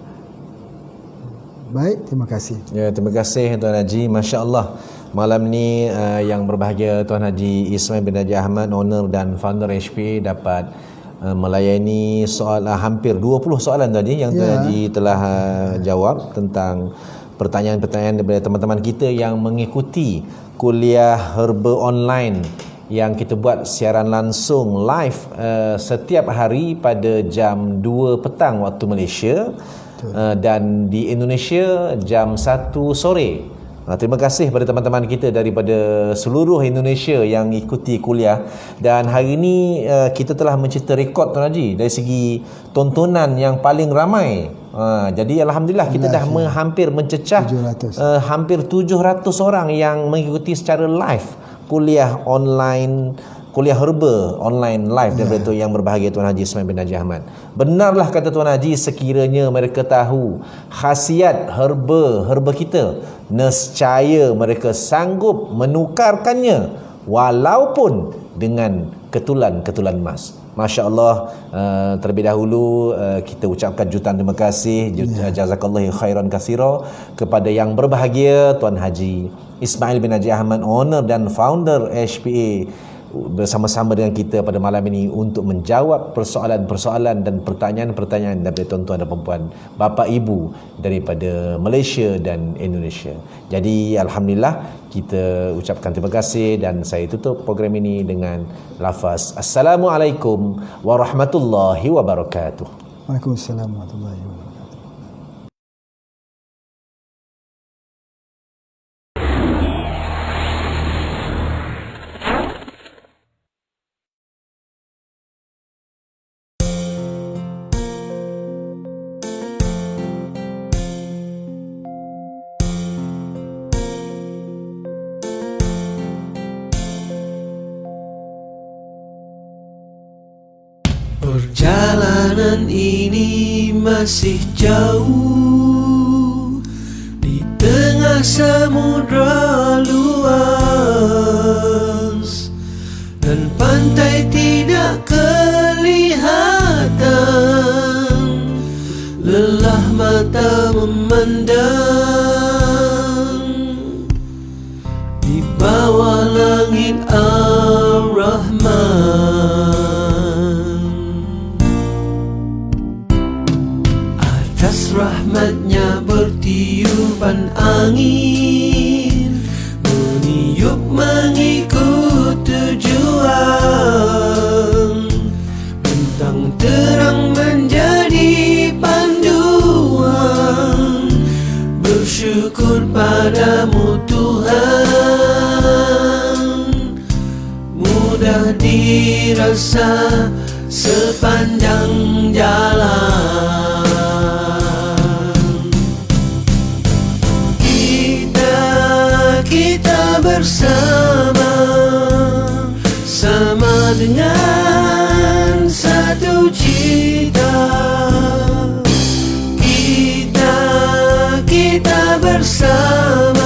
Baik, terima kasih. Ya, terima kasih Tuan Haji. Masya-Allah. Malam ni yang berbahagia Tuan Haji Ismail bin Haji Ahmad, owner dan founder HPA, dapat melayani hampir 20 soalan tadi yang Tuan Haji telah jawab tentang pertanyaan-pertanyaan daripada teman-teman kita yang mengikuti kuliah herba online yang kita buat siaran langsung live setiap hari pada jam 2 petang waktu Malaysia. Dan di Indonesia jam 1 sore. Terima kasih kepada teman-teman kita daripada seluruh Indonesia yang ikuti kuliah. Dan hari ini kita telah mencipta rekod Tuan Haji dari segi tontonan yang paling ramai. Jadi Alhamdulillah kita dah hampir mencecah 700. Hampir 700 orang yang mengikuti secara live kuliah online, kuliah herba online live daripada yang berbahagia Tuan Haji Ismail bin Haji Ahmad. Benarlah kata Tuan Haji, sekiranya mereka tahu khasiat herba kita, nescaya mereka sanggup menukarkannya walaupun dengan ketulan emas. Masya Allah. Terlebih dahulu kita ucapkan jutaan terima kasih, jazakallahu khairan katsira kepada yang berbahagia Tuan Haji Ismail bin Haji Ahmad, owner dan founder HPA, bersama-sama dengan kita pada malam ini untuk menjawab persoalan-persoalan dan pertanyaan-pertanyaan daripada tuan-tuan dan puan, bapa ibu daripada Malaysia dan Indonesia. Jadi Alhamdulillah kita ucapkan terima kasih dan saya tutup program ini dengan lafaz Assalamualaikum warahmatullahi wabarakatuh. Waalaikumsalam warahmatullahi wabarakatuh. Perjalanan ini masih jauh di tengah samudra luas dan pantai tidak kelihatan, lelah mata memandang di bawah langit Ar-Rahman. mudah dirasa sepanjang jalan. Kita bersama, sama dengan satu cita. Kita bersama,